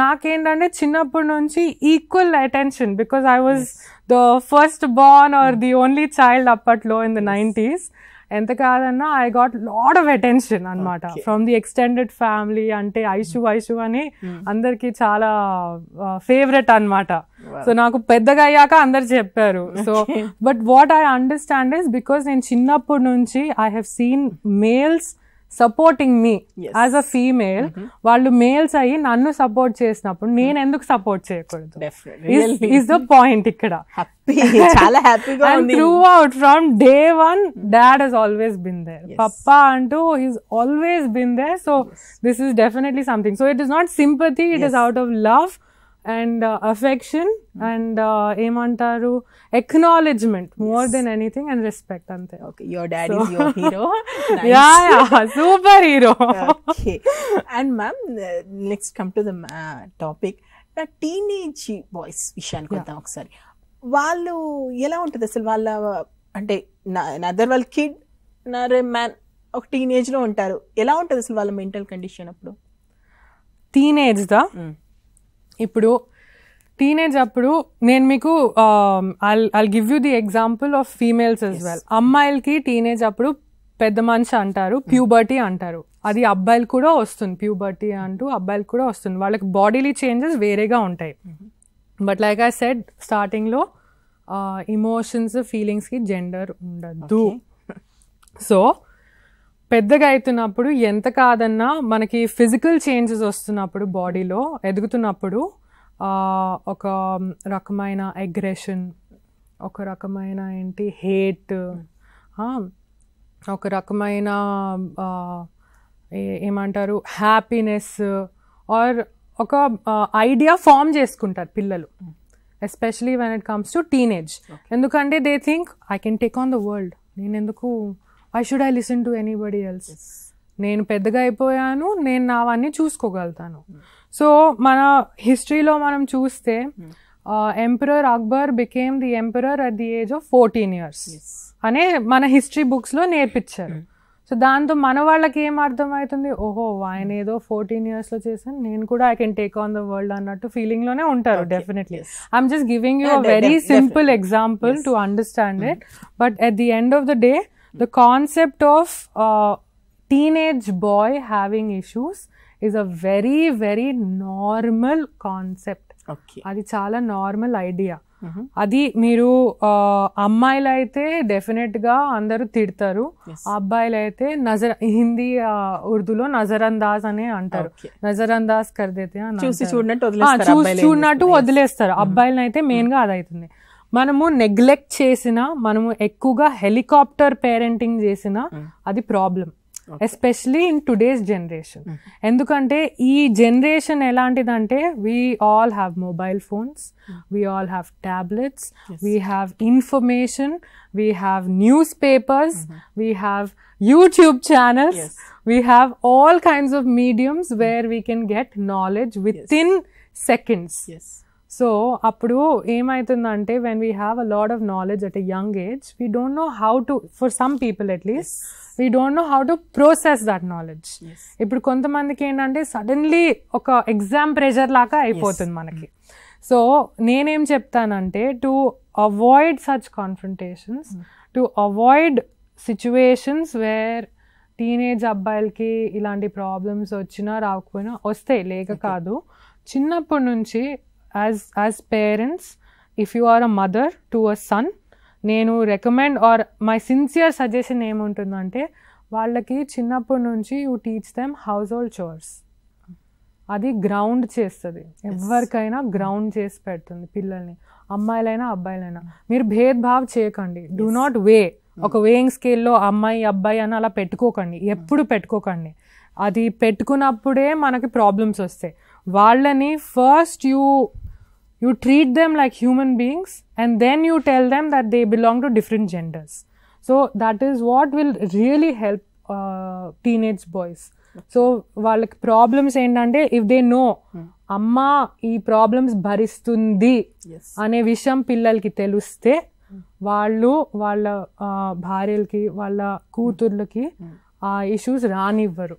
నాకేంటంటే చిన్నప్పటి నుంచి equal attention, because I was the first born or the only child అప్పట్లో ఇన్ ద 90s. ఎంత కాదన్నా I got lot of attention అనమాట ఫ్రమ్ ది ఎక్స్టెండెడ్ ఫ్యామిలీ. అంటే ఐషు అని అందరికి చాలా ఫేవరెట్ అనమాట. సో నాకు పెద్దగా అయ్యాక అందరు చెప్పారు. So but what I understand is because నేను చిన్నప్పటి నుంచి I have scene males supporting me as a female, వాళ్ళు మేల్స్ అయ్యి నన్ను సపోర్ట్ చేసినప్పుడు నేను ఎందుకు సపోర్ట్ చేయకూడదు ఇస్ ద పాయింట్ ఇక్కడ. చాలా హ్యాపీగా ఉంది. Throughout from day one, dad has always been there. Papa antu, he's always been there. So this is definitely something. So it is not sympathy, it is out of love and affection and emantaru acknowledgement more than anything, and respect ante. Okay, your dad is your hero. Nice. Yeah, super hero. Okay. And ma'am, let's come to the topic. The teenage boys విషయానికి వద్దాం ఒకసారి. వాళ్ళు ఎలా ఉంటుంది అసలు? వాళ్ళ అంటే నదర్ వాళ్ళ కిడ్ నరే మ్యాన్ ఒక టీనేజ్ లో ఉంటారు. ఎలా ఉంటుంది అసలు వాళ్ళ మెంటల్ కండిషన్ అప్పుడు? టీనేజ్ దా ఇప్పుడు టీనేజ్ అప్పుడు నేను మీకు I'll give you the example of females as well. అమ్మాయిలకి టీనేజ్ అప్పుడు పెద్ద మనిషి అంటారు, ప్యూబర్టీ అంటారు. అది అబ్బాయిలు కూడా వస్తుంది, ప్యూబర్టీ అంటూ అబ్బాయిలు కూడా వస్తుంది. వాళ్ళకి బాడీలీ చేంజెస్ వేరేగా ఉంటాయి. బట్ లైక్ ఐ సెడ్ స్టార్టింగ్లో ఇమోషన్స్ ఫీలింగ్స్కి జెండర్ ఉండదు. సో పెద్దగా అవుతున్నప్పుడు ఎంత కాదన్నా మనకి ఫిజికల్ చేంజెస్ వస్తున్నప్పుడు బాడీలో ఎదుగుతున్నప్పుడు ఒక రకమైన అగ్రెషన్, ఒక రకమైన ఏంటి హేట్, ఒక రకమైన ఏమంటారు హ్యాపీనెస్ ఆర్ ఒక ఐడియా ఫామ్ చేసుకుంటారు పిల్లలు, especially when it comes to teenage. ఎందుకంటే they think I can take on the world, నేను ఎందుకు why should I listen to anybody else, నేను పెద్దగా అయిపోయాను, నేను నావన్నీ చూసుకోగలుగుతాను. సో మన హిస్టరీలో మనం చూస్తే emperor Akbar became the emperor at the age of 14 years అనే మన హిస్టరీ బుక్స్లో నేర్పించారు. సో దాంతో మన వాళ్ళకి ఏం అర్థమవుతుంది, ఓహో ఆయన ఏదో 14 years లో చేశాను, నేను కూడా I can take on the world అన్నట్టు ఫీలింగ్ లోనే ఉంటారు. Definitely I'm just giving you a very simple example to understand it. But at the end of the day the concept of teenage boy having issues is a very very normal concept. అది చాలా నార్మల్ ఐడియా. అది మీరు అమ్మాయిలు అయితే డెఫినెట్ గా అందరూ తిడతారు, అబ్బాయిలు అయితే హిందీ ఉర్దూలో నజర్ అందాజ్ అనే అంటారు, నజర్ అందాజ్ కర్దేతే చూడనట్టు వదిలేస్తారు. అబ్బాయిలను అయితే మెయిన్ గా అదవుతుంది. మనము నెగ్లెక్ట్ చేసిన, మనము ఎక్కువగా హెలికాప్టర్ పేరెంటింగ్ చేసిన అది problem, especially in today's generation. ఎందుకంటే ఈ జనరేషన్ ఎలాంటిదంటే we all have mobile phones, we all have tablets, we have information, we have news papers, we have YouTube channels, we have all kinds of mediums where we can get knowledge with in seconds. So అప్పుడు ఏమవుతుందంటే when we have a lot of knowledge at a young age, we don't know how to, for some people at least we don't know how to process that knowledge. ఇప్పుడు కొంతమందికి ఏంటంటే సడన్లీ ఒక ఎగ్జామ్ ప్రెషర్ లాగా అయిపోతుంది మనకి. సో నేనేం చెప్తానంటే to avoid such confrontations, to avoid situations where teenage అబ్బాయిలకి ఇలాంటి ప్రాబ్లమ్స్ వచ్చినా రాకపోయినా వస్తాయి, లేక కాదు. చిన్నప్పటి నుంచి as parents, if you are a mother to a son, నేను recommend or my sincere suggestion ఏముంటుందంటే వాళ్ళకి చిన్నప్పటి నుంచి you teach them household chores. అది గ్రౌండ్ చేస్తుంది, ఎవరికైనా గ్రౌండ్ చేసి పెడుతుంది పిల్లల్ని, అమ్మాయిలైనా అబ్బాయిలైనా. మీరు భేదభావ్ చేయకండి, డూ నాట్ వే, ఒక వేయింగ్ స్కేల్లో అమ్మాయి అబ్బాయి అని అలా పెట్టుకోకండి, ఎప్పుడు పెట్టుకోకండి. అది పెట్టుకున్నప్పుడే మనకి ప్రాబ్లమ్స్ వస్తాయి. వాళ్ళని first you treat them like human beings and then you tell them that they belong to different genders. So that is what will really help teenage boys. So వాళ్ళకి ప్రాబ్లమ్స్ ఏంటంటే ఇఫ్ దే నో అమ్మా ఈ ప్రాబ్లమ్స్ భరిస్తుంది అనే విషయం పిల్లలకి తెలిస్తే వాళ్ళు వాళ్ళ భార్యలకి వాళ్ళ కూతుర్లకి ఆ ఇష్యూస్ రానివ్వరు.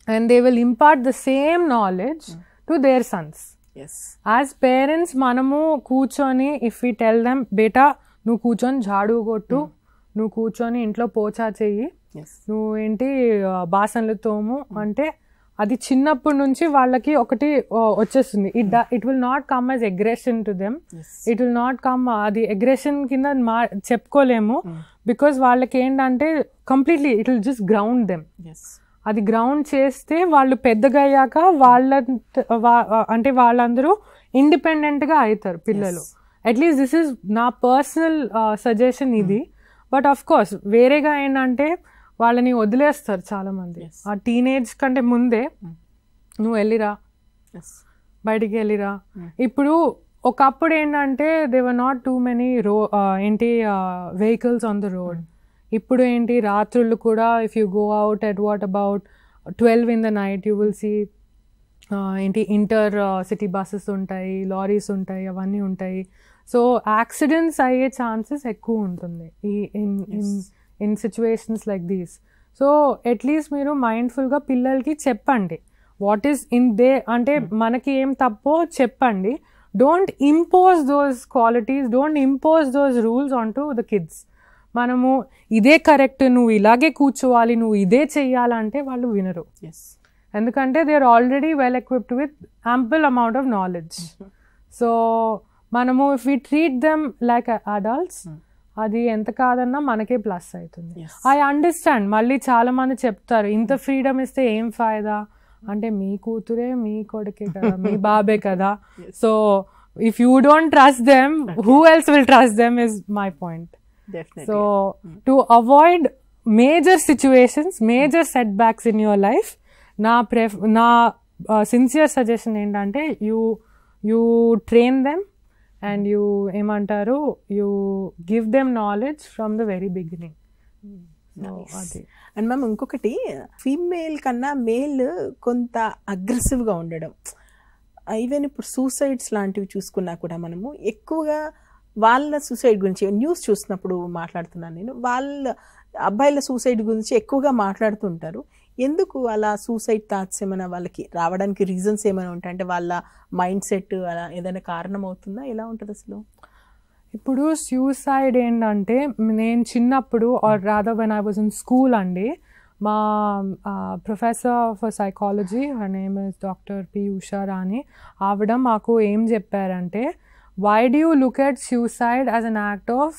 And they will impart the same knowledge to their sons. As parents మనము కూర్చొని ఇఫ్ వి టెల్ దెమ్ బేటా నువ్వు కూర్చొని ఝాడు కొట్టు, నువ్వు కూర్చొని ఇంట్లో పోచా చెయ్యి, నువ్వు ఏంటి బాసనలు తోము అంటే అది చిన్నప్పటి నుంచి వాళ్ళకి ఒకటి వచ్చేస్తుంది. It will not come as aggression to them, it will not come, అది అగ్రెషన్ కింద చెప్పుకోలేము. బికాస్ వాళ్ళకి ఏంటంటే completely it will just ground them. అది గ్రౌండ్ చేస్తే వాళ్ళు పెద్దగా అయ్యాక అంటే వాళ్ళందరూ ఇండిపెండెంట్గా అవుతారు పిల్లలు. అట్లీస్ట్ దిస్ ఇస్ నా పర్సనల్ సజెషన్ ఇది. బట్ ఆఫ్ కోర్స్ వేరేగా ఏంటంటే వాళ్ళని వదిలేస్తారు చాలా మంది. ఆ టీనేజ్ కంటే ముందే నువ్వు వెళ్ళిరా, బయటికి వెళ్ళిరా. ఇప్పుడు ఒకప్పుడు ఏంటంటే they were not too many ఏంటి వెహికల్స్ ఆన్ ద రోడ్. ఇప్పుడు ఏంటి రాత్రులు కూడా if you go out at what about 12 in the night you will see ఏంటి ఇంటర్ సిటీ బస్సెస్ ఉంటాయి, లారీస్ ఉంటాయి, అవన్నీ ఉంటాయి. సో యాక్సిడెంట్స్ అయ్యే ఛాన్సెస్ ఎక్కువ ఉంటుంది in situations like these. So at least మీరు మైండ్ఫుల్గా పిల్లలకి చెప్పండి వాట్ ఈస్ ఇన్ దే, అంటే మనకి ఏం తప్పో చెప్పండి. Don't impose those qualities, don't impose those rules on to the kids. మనము ఇదే కరెక్ట్, నువ్వు ఇలాగే కూర్చోవాలి, నువ్వు ఇదే చెయ్యాలంటే వాళ్ళు వినరు. ఎందుకంటే they are already well equipped with ample amount of knowledge. So మనము if we treat them like adults, అది ఎంత కాదన్నా మనకే ప్లస్ అవుతుంది. ఐ అండర్స్టాండ్, మళ్ళీ చాలా మంది చెప్తారు ఇంత ఫ్రీడమ్ ఇస్తే ఏం ఫాయిదా అంటే, మీ కూతురే మీ కొడుకే కదా, మీ బాబే కదా. So if you don't trust them, who else will trust them is my point. So to avoid major situations, major setbacks in your life, నా సిన్సియర్ సజెషన్ ఏంటంటే you train them and you ఏమంటారు, you give them knowledge from the very beginning. అది. అండ్ మ్యామ్ ఇంకొకటి, ఫీమేల్ కన్నా మేల్ కొంత అగ్రెసివ్గా ఉండడం, ఈవెన్ ఇప్పుడు సూసైడ్స్ లాంటివి చూసుకున్నా కూడా మనము ఎక్కువగా వాళ్ళ సూసైడ్ గురించి న్యూస్ చూసినప్పుడు మాట్లాడుతున్నాను నేను, వాళ్ళ అబ్బాయిల సూసైడ్ గురించి ఎక్కువగా మాట్లాడుతుంటారు. ఎందుకు అలా సూసైడ్ థాట్స్ ఏమైనా వాళ్ళకి రావడానికి రీజన్స్ ఏమైనా ఉంటాయి అంటే వాళ్ళ మైండ్ సెట్ అలా ఏదైనా కారణం అవుతుందా, ఎలా ఉంటుంది అసలు? ఇప్పుడు సూసైడ్ ఏంటంటే, నేను చిన్నప్పుడు or rather when I was in school అండి, మా professor for psychology, her name is doctor P Usharani, ఆవిడ మాకు ఏం చెప్పారంటే, why do you look at suicide as an act of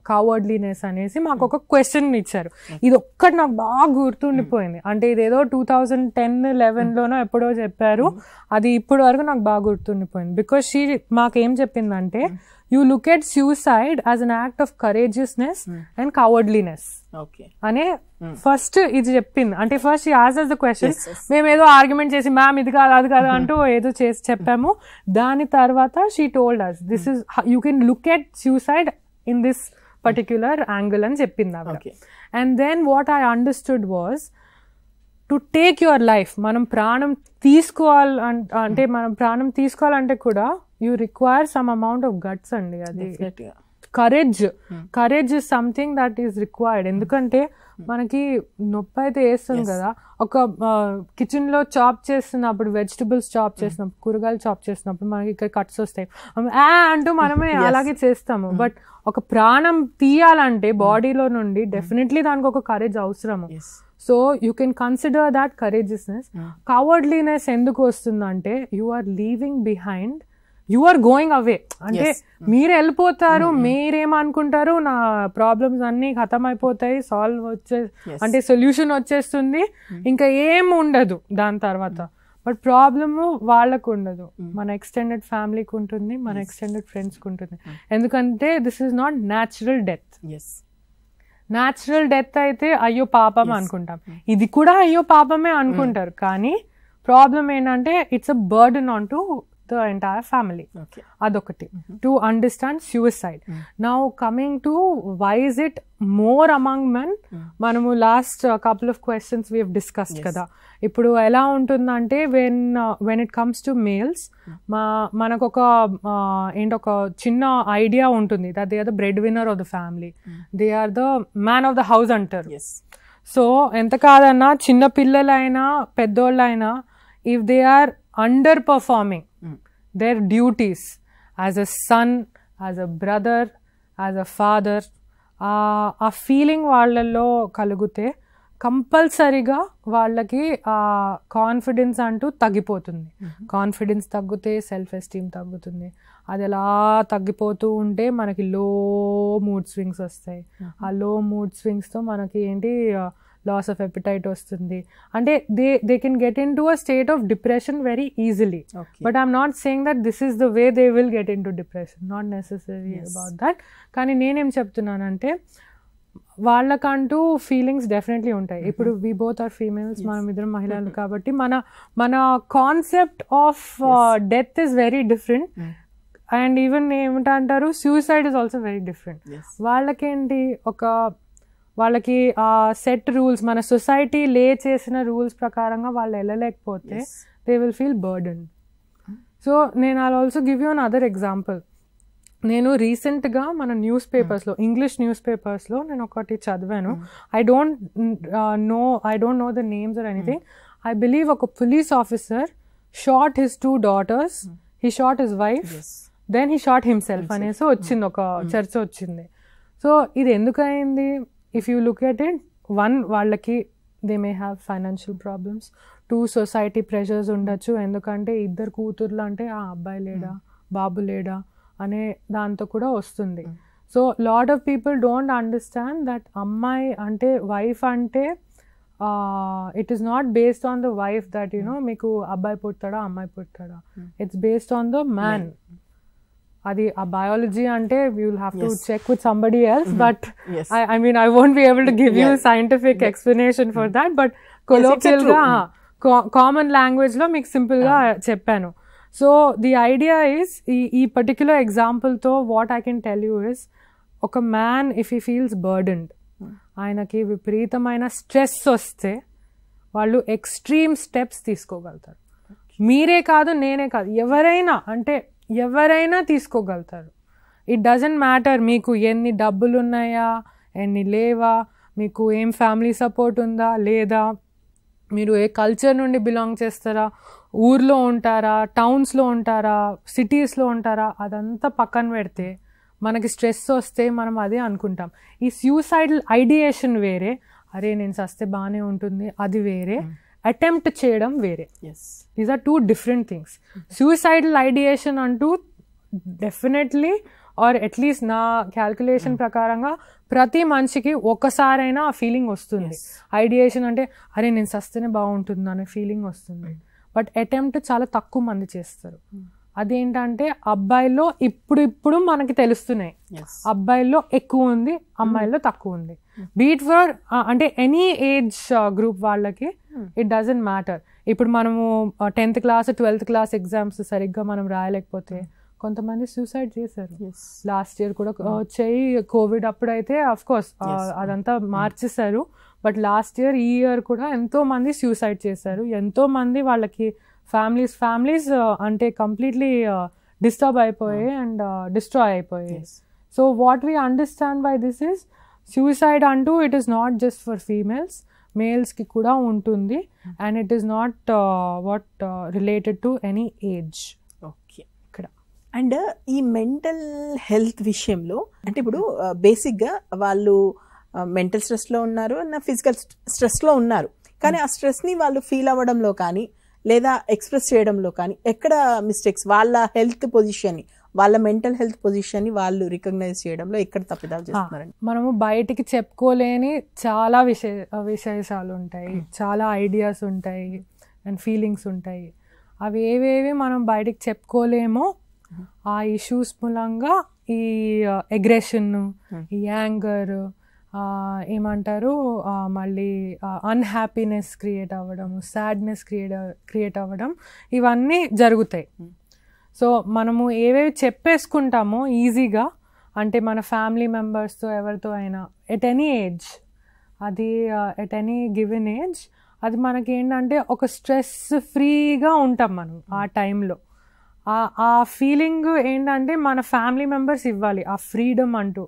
cowardliness అనేసి మాకు ఒక క్వశ్చన్ ఇచ్చారు. ఇది ఒక్కటి నాకు బాగా గుర్తుండిపోయింది. అంటే ఇదేదో 2010-11లోనో ఎప్పుడో చెప్పారు, అది ఇప్పుడు వరకు నాకు బాగా గుర్తుండిపోయింది. బికాస్ షీ మాకేం చెప్పిందంటే, you look at suicide as an act of courageousness and cowardliness అనే ఫస్ట్ ఇది చెప్పింది. అంటే first as us the question, మేము ఏదో ఆర్గ్యుమెంట్ చేసి మ్యామ్ ఇది కాదు అది కాదు అంటూ ఏదో చేసి చెప్పాము. దాని తర్వాత she told us this is you can look at suicide in this particular angle అని చెప్పింది ఆవిడ. And then what I understood was to take your life. మనం ప్రాణం అంటే మనం ప్రాణం తీసుకోవాలంటే కూడా you require some amount of guts అండి. అది courage is something that is required. ఎందుకంటే మనకి నొప్పి అయితే వేస్తుంది కదా, ఒక కిచెన్ లో చాప్ చేస్తున్నప్పుడు, వెజిటబుల్స్ చాప్ చేసినప్పుడు, కూరగాయలు చాప్ చేసినప్పుడు మనకి ఇక్కడ కట్స్ వస్తాయి అంటూ మనమే అలాగే చేస్తాము. బట్ ఒక ప్రాణం తీయాలంటే బాడీలో నుండి డెఫినెట్లీ దానికి ఒక కరేజ్ అవసరము. So you can consider that courageousness. Cowardliness ఎందుకు వస్తుందంటే, you are leaving behind, you are going away. అంటే మీరు వెళ్ళిపోతారు, మీరేమనుకుంటారు, నా ప్రాబ్లమ్స్ అన్ని ఖతం అయిపోతాయి, సాల్వ్ అంటే సొల్యూషన్ వచ్చేస్తుంది, ఇంకా ఏం ఉండదు దాని తర్వాత. బట్ ప్రాబ్లము వాళ్ళకు ఉండదు, మన ఎక్స్టెండెడ్ ఫ్యామిలీకి ఉంటుంది, మన ఎక్స్టెండెడ్ ఫ్రెండ్స్కి ఉంటుంది. ఎందుకంటే this is not natural death. Natural death అయితే అయ్యో పాపం అనుకుంటాం, ఇది కూడా అయ్యో పాపమే అనుకుంటారు. కానీ ప్రాబ్లం ఏంటంటే it's a burden on to the entire family. Adokati. To understand suicide. Now coming to why is it more among men? Manamu last couple of questions we have discussed kada. Ippudu ela untundante when it comes to males, manaku oka oka chinna idea untundi that they are the breadwinner of the family. They are the man of the house antaru. So enta kadanna chinna pillalaina peddolaina, if they are underperforming their duties as a son, as a brother, as a father, ఆ ఫీలింగ్ వాళ్ళల్లో కలిగితే కంపల్సరీగా వాళ్ళకి ఆ కాన్ఫిడెన్స్ అంటూ తగ్గిపోతుంది. కాన్ఫిడెన్స్ తగ్గితే సెల్ఫ్ ఎస్టీమ్ తగ్గుతుంది. అది ఎలా తగ్గిపోతూ ఉంటే మనకి లో మూడ్ స్వింగ్స్ వస్తాయి. ఆ లో మూడ్ స్వింగ్స్తో మనకి ఏంటి లాస్ ఆఫ్ ఎపిటైట్ వస్తుంది. అంటే they can get in to a state of depression very easily. But I'm not saying that this is the way they will get in to depression, not necessary about that. కానీ నేనేం చెప్తున్నానంటే వాళ్ళకంటూ ఫీలింగ్స్ డెఫినెట్లీ ఉంటాయి. ఇప్పుడు వి బోత్ ఆర్ ఫీమేల్స్, మనం ఇద్దరం మహిళలు కాబట్టి మన concept of death is very different. And even ఏమిటంటారు, suicide is also very different. వాళ్ళకేంటి వాళ్ళకి సెట్ రూల్స్, మన సొసైటీ లే చేసిన రూల్స్ ప్రకారంగా వాళ్ళు వెళ్ళలేకపోతే they will feel burden. So నేను I'll also give you another example. నేను రీసెంట్గా మన న్యూస్ పేపర్స్లో, ఇంగ్లీష్ న్యూస్ పేపర్స్లో నేను ఒకటి చదివాను. I don't know the names or anything. I believe ఒక police officer shot his 2 daughters, he shot his wife, then he shot himself అనేసి వచ్చింది, ఒక చర్చ వచ్చింది. సో ఇది ఎందుకయింది? If you look at it, 1 వాళ్ళకి they may have financial problems, 2 society pressures ఉండొచ్చు. ఎందుకంటే 2 కూతుర్లు అంటే ఆ అబ్బాయి లేడా, బాబు లేడా అనే దాంతో కూడా వస్తుంది. So lot of people don't understand that అమ్మాయి అంటే, వైఫ్ అంటే it is not based on the wife that మీకు అబ్బాయి పుడతాడా అమ్మాయి పుడతాడా. It's based on the man. అది ఆ బయాలజీ అంటే you will have to check with somebody else. But I mean I won't be able to give you scientific explanation for that. బట్ కొలోకియల్ గా కామన్ లాంగ్వేజ్ లో మీకు సింపుల్ గా చెప్పాను. సో ది ఐడియా ఈస్, ఈ పర్టిక్యులర్ ఎగ్జాంపుల్తో what I can tell you is, ఒక man if he feels burdened, ఆయనకి విపరీతమైన స్ట్రెస్ వస్తే వాళ్ళు ఎక్స్ట్రీమ్ స్టెప్స్ తీసుకోగలుగుతారు. మీరే కాదు, నేనే కాదు, ఎవరైనా తీసుకోగలుగుతారు. ఇట్ డజంట్ మ్యాటర్ మీకు ఎన్ని డబ్బులు ఉన్నాయా, ఎన్ని లేవా, మీకు ఏం ఫ్యామిలీ సపోర్ట్ ఉందా లేదా, మీరు ఏ కల్చర్ నుండి బిలాంగ్ చేస్తారా, ఊర్లో ఉంటారా, టౌన్స్లో ఉంటారా, సిటీస్లో ఉంటారా, అదంతా పక్కన పెడితే మనకి స్ట్రెస్ వస్తే మనం అదే అనుకుంటాం. ఈ సూసైడల్ ఐడియేషన్ వేరే, అరే నేను చస్తే బాగానే ఉంటుంది, అది వేరే. అటెంప్ట్ చేయడం వేరే. These are 2 different things. Suicidal ideation అంటూ డెఫినెట్లీ, ఆర్ అట్లీస్ట్ నా క్యాల్కులేషన్ ప్రకారంగా ప్రతి మనిషికి ఒకసారైనా ఆ ఫీలింగ్ వస్తుంది. ఐడియేషన్ అంటే అరే నేను చస్తేనే బాగుంటుంది అనే ఫీలింగ్ వస్తుంది. బట్ అటెంప్ట్ చాలా తక్కువ మంది చేస్తారు. అదేంటంటే అబ్బాయిల్లో ఇప్పుడు మనకి తెలుస్తున్నాయి, అబ్బాయిల్లో ఎక్కువ ఉంది, అమ్మాయిల్లో తక్కువ ఉంది. బీట్ ఫర్ అంటే ఎనీ ఏజ్ గ్రూప్ వాళ్ళకి ఇట్ డజంట్ మ్యాటర్. ఇప్పుడు మనము 10th class 12th class exams సరిగ్గా మనం రాయలేకపోతే కొంతమంది సూసైడ్ చేశారు. లాస్ట్ ఇయర్ కూడా వచ్చాయి. కోవిడ్ అప్పుడైతే అఫ్ కోర్స్ అదంతా మార్చేశారు. బట్ లాస్ట్ ఇయర్, ఈ ఇయర్ కూడా ఎంతో మంది సూసైడ్ చేశారు. ఎంతో మంది వాళ్ళకి ఫ్యామిలీస్ అంటే కంప్లీట్లీ డిస్టర్బ్ అయిపోయాయి అండ్ డిస్ట్రాయ్ అయిపోయాయి. So what we understand by this is, suicide అంటూ it is not just for females, మేల్స్కి కూడా ఉంటుంది. And it is not what related to any age. Okay. ఇక్కడ అండ్ ఈ మెంటల్ హెల్త్ విషయంలో అంటే ఇప్పుడు బేసిక్గా వాళ్ళు మెంటల్ స్ట్రెస్లో ఉన్నారు, ఫిజికల్ స్ట్రెస్లో ఉన్నారు. కానీ ఆ స్ట్రెస్ని వాళ్ళు ఫీల్ అవ్వడంలో కానీ లేదా ఎక్స్ప్రెస్ చేయడంలో కానీ ఎక్కడ మిస్టేక్స్, వాళ్ళ హెల్త్ పొజిషన్ని, వాళ్ళ మెంటల్ హెల్త్ పొజిషన్ని వాళ్ళు రికగ్నైజ్ చేయడంలో ఎక్కడ తప్పిదాలు చేస్తున్నారండి? మనము బయటికి చెప్పుకోలేని చాలా విశేషాలు ఉంటాయి, చాలా ఐడియాస్ ఉంటాయి అండ్ ఫీలింగ్స్ ఉంటాయి. అవి ఏవేవి మనం బయటికి చెప్పుకోలేమో ఆ ఇష్యూస్ మూలంగా ఈ అగ్రెషన్, ఈ యాంగర్, ఏమంటారు మళ్ళీ అన్హ్యాపీనెస్ క్రియేట్ అవ్వడం, సాడ్నెస్ క్రియేట్ అవ్వడం, ఇవన్నీ జరుగుతాయి. సో మనము ఏవేవి చెప్పేసుకుంటామో ఈజీగా, అంటే మన ఫ్యామిలీ మెంబర్స్తో ఎవరితో అయినా ఎట్ ఎనీ ఏజ్, అది ఎట్ ఎనీ గివెన్ ఏజ్, అది మనకి ఏంటంటే ఒక స్ట్రెస్ ఫ్రీగా ఉంటాం మనం ఆ టైంలో. ఆ ఫీలింగ్ ఏంటంటే మన ఫ్యామిలీ మెంబర్స్ ఇవ్వాలి ఆ ఫ్రీడమ్ అంటూ.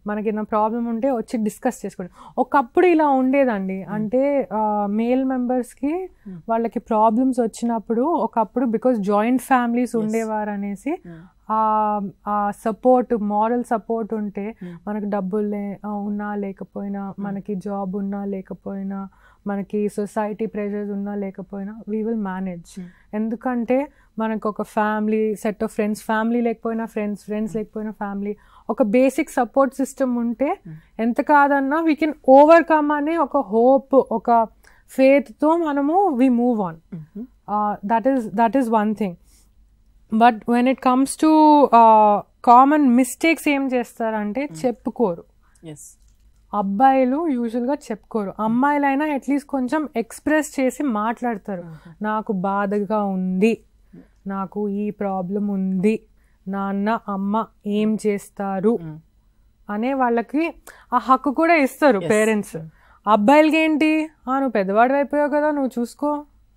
మనకి ఏదైనా ప్రాబ్లం ఉంటే వచ్చి డిస్కస్ చేసుకోండి. ఒకప్పుడు ఇలా ఉండేదండి, అంటే మేల్ మెంబర్స్కి వాళ్ళకి ప్రాబ్లమ్స్ వచ్చినప్పుడు ఒకప్పుడు బికాస్ జాయింట్ ఫ్యామిలీస్ ఉండేవారు అనేసి ఆ సపోర్ట్, మారల్ సపోర్ట్ ఉంటే మనకి డబ్బులు ఉన్నా లేకపోయినా, మనకి జాబ్ ఉన్నా లేకపోయినా, మనకి సొసైటీ ప్రెషర్స్ ఉన్నా లేకపోయినా వీ విల్ మేనేజ్. ఎందుకంటే మనకు ఒక family, set of friends, family లేకపోయినా ఫ్రెండ్స్, ఫ్రెండ్స్ లేకపోయినా ఫ్యామిలీ, ఒక బేసిక్ సపోర్ట్ సిస్టమ్ ఉంటే ఎంత కాదన్నా వీ కెన్ ఓవర్కమ్ అనే ఒక హోప్, ఒక ఫేత్తో మనము we move on. That is one thing. But when it comes to common mistakes ఏం చేస్తారంటే చెప్పుకోరు. అబ్బాయిలు యూజువల్గా చెప్పుకోరు, అమ్మాయిలైనా అట్లీస్ట్ కొంచెం ఎక్స్ప్రెస్ చేసి మాట్లాడతారు. నాకు బాధగా ఉంది, నాకు ఈ ప్రాబ్లం ఉంది, నాన్న అమ్మ ఏం చేస్తారు అనే వాళ్ళకి ఆ హక్కు కూడా ఇస్తారు పేరెంట్స్. అబ్బాయిలకి ఏంటి, నువ్వు పెద్దవాడు అయిపోయావు కదా, నువ్వు చూసుకో,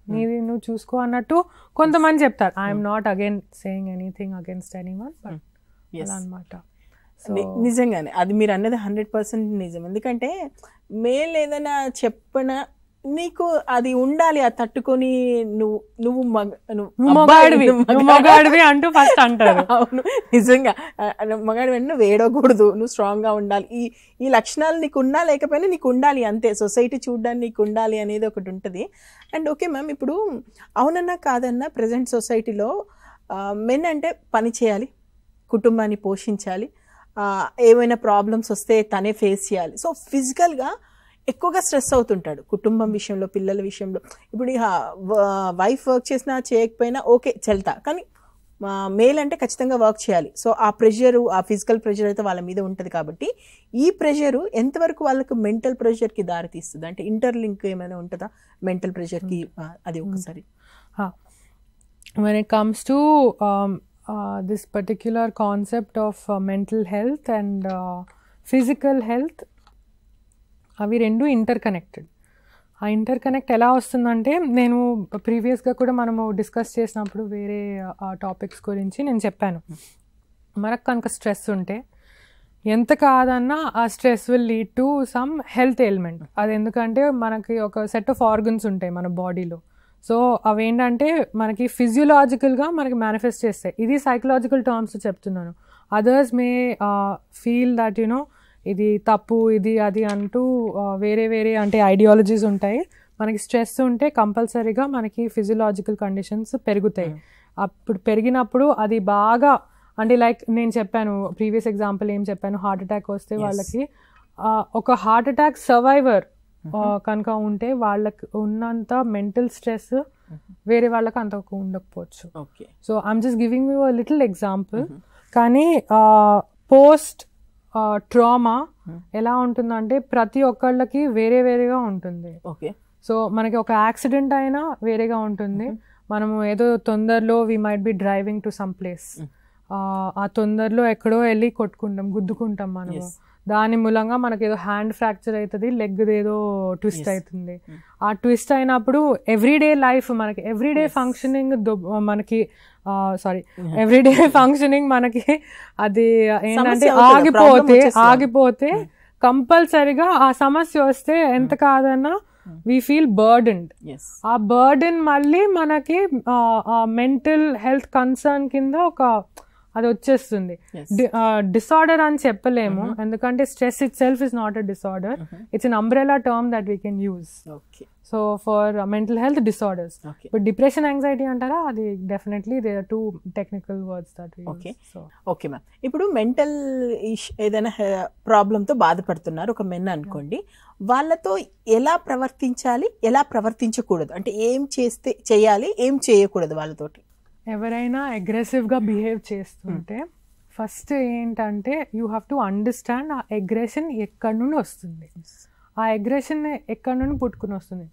నీది నువ్వు చూసుకో అన్నట్టు కొంతమంది చెప్తారు. I'm not again saying anything against anyone, but అలా అనమాట. నిజంగానే అది మీరు అన్నది 100% నిజం. ఎందుకంటే మేల్ ఏదైనా చెప్పిన నీకు అది ఉండాలి, అది తట్టుకొని నువ్వు మగాడివి అంటూ ఫస్ట్ అంటారు. అవును, నిజంగా మగాడివి అంటే నువ్వు ఏడవకూడదు, నువ్వు స్ట్రాంగ్ గా ఉండాలి, ఈ లక్షణాలు నీకు ఉన్నా లేకపోయినా నీకు ఉండాలి అంతే, సొసైటీ చూడడానికి నీకు ఉండాలి అనేది ఒకటి ఉంటుంది. అండ్ ఓకే మ్యామ్, ఇప్పుడు అవునన్నా కాదన్నా ప్రజెంట్ సొసైటీలో మెన్ అంటే పని చేయాలి, కుటుంబాన్ని పోషించాలి, ఏమైనా ప్రాబ్లమ్స్ వస్తే తనే ఫేస్ చేయాలి. సో ఫిజికల్గా ఎక్కువగా స్ట్రెస్ అవుతుంటాడు కుటుంబం విషయంలో, పిల్లల విషయంలో. ఇప్పుడు వైఫ్ వర్క్ చేసినా చేయకపోయినా ఓకే చెల్తా, కానీ మేల్ అంటే ఖచ్చితంగా వర్క్ చేయాలి. సో ఆ ప్రెషరు, ఆ ఫిజికల్ ప్రెషర్ అయితే వాళ్ళ మీద ఉంటుంది. కాబట్టి ఈ ప్రెషరు ఎంతవరకు వాళ్ళకు మెంటల్ ప్రెషర్కి దారితీస్తుంది? అంటే ఇంటర్లింక్ ఏమైనా ఉంటుందా మెంటల్ ప్రెషర్కి? అది ఒకసారి. When it comes to this particular concept of mental health and physical health, అవి రెండు ఇంటర్కనెక్టెడ్. ఆ ఇంటర్కనెక్ట్ ఎలా వస్తుందంటే, నేను ప్రీవియస్గా కూడా మనము డిస్కస్ చేసినప్పుడు వేరే టాపిక్స్ గురించి నేను చెప్పాను, మనకు కనుక స్ట్రెస్ ఉంటే ఎంత కాదన్నా ఆ stress will lead to some health ailment. అది ఎందుకంటే మనకి ఒక సెట్ ఆఫ్ ఆర్గన్స్ ఉంటాయి మన బాడీలో. సో అవేంటంటే మనకి ఫిజియోలాజికల్గా మనకి మేనిఫెస్ట్ చేస్తాయి. ఇది సైకలాజికల్ టర్మ్స్ చెప్తున్నాను. Others may feel that you know ఇది తప్పు, ఇది అది అంటూ వేరే వేరే అంటే ఐడియాలజీస్ ఉంటాయి. మనకి స్ట్రెస్ ఉంటే కంపల్సరీగా మనకి ఫిజియోలాజికల్ కండిషన్స్ పెరుగుతాయి. అప్పుడు పెరిగినప్పుడు అది బాగా అంటే లైక్ నేను చెప్పాను ప్రీవియస్ ఎగ్జాంపుల్ ఏం చెప్పాను, హార్ట్ అటాక్ వస్తే వాళ్ళకి ఒక హార్ట్ అటాక్ సర్వైవర్ కనుక ఉంటే వాళ్ళకి ఉన్నంత మెంటల్ స్ట్రెస్ వేరే వాళ్ళకి అంత ఉండకపోవచ్చు. So I'm just giving you a little example. కానీ పోస్ట్ ట్రామా ఎలా ఉంటుందంటే ప్రతి ఒక్కళ్ళకి వేరే వేరేగా ఉంటుంది. సో మనకి ఒక యాక్సిడెంట్ అయినా వేరేగా ఉంటుంది. మనము ఏదో తొందరలో we might be driving to some place, ఆ తొందరలో ఎక్కడో వెళ్ళి కొట్టుకుంటాం, గుద్దుకుంటాం మనము. దాని మూలంగా మనకి ఏదో హ్యాండ్ ఫ్రాక్చర్ అవుతుంది, లెగ్ ఏదో ట్విస్ట్ అవుతుంది. ఆ ట్విస్ట్ అయినప్పుడు ఎవ్రీడే లైఫ్ మనకి ఎవ్రీడే ఫంక్షనింగ్ మనకి ఎవ్రీడే ఫంక్షనింగ్ మనకి అది ఏంటంటే ఆగిపోతే కంపల్సరిగా ఆ సమస్య వస్తే ఎంత కాదన్నా వీ ఫీల్ బర్డెన్డ్. ఆ బర్డెన్ మళ్ళీ మనకి మెంటల్ హెల్త్ కన్సర్న్ కింద ఒక అది వచ్చేస్తుంది. డిసార్డర్ అని చెప్పలేము, ఎందుకంటే stress itself is not a disorder, it's an umbrella term that we can use. So for mental health disorders. But depression, anxiety అంటారా, అది definitely they are two technical words that we use. Okay ma'am, ఇప్పుడు మెంటల్ ఏదైనా ప్రాబ్లంతో బాధపడుతున్నారు ఒక మెన్ అనుకోండి, వాళ్ళతో ఎలా ప్రవర్తించాలి, ఎలా ప్రవర్తించకూడదు, అంటే ఏం చేయాలి, ఏం చేయకూడదు వాళ్ళతోటి? ఎవరైనా అగ్రెసివ్గా బిహేవ్ చేస్తుంటే ఫస్ట్ ఏంటంటే యూ హ్యావ్ టు అండర్స్టాండ్ ఆ అగ్రెషన్ ఎక్కడి నుండి వస్తుంది, ఆ అగ్రెషన్ ఎక్కడి నుండి పుట్టుకుని వస్తుంది.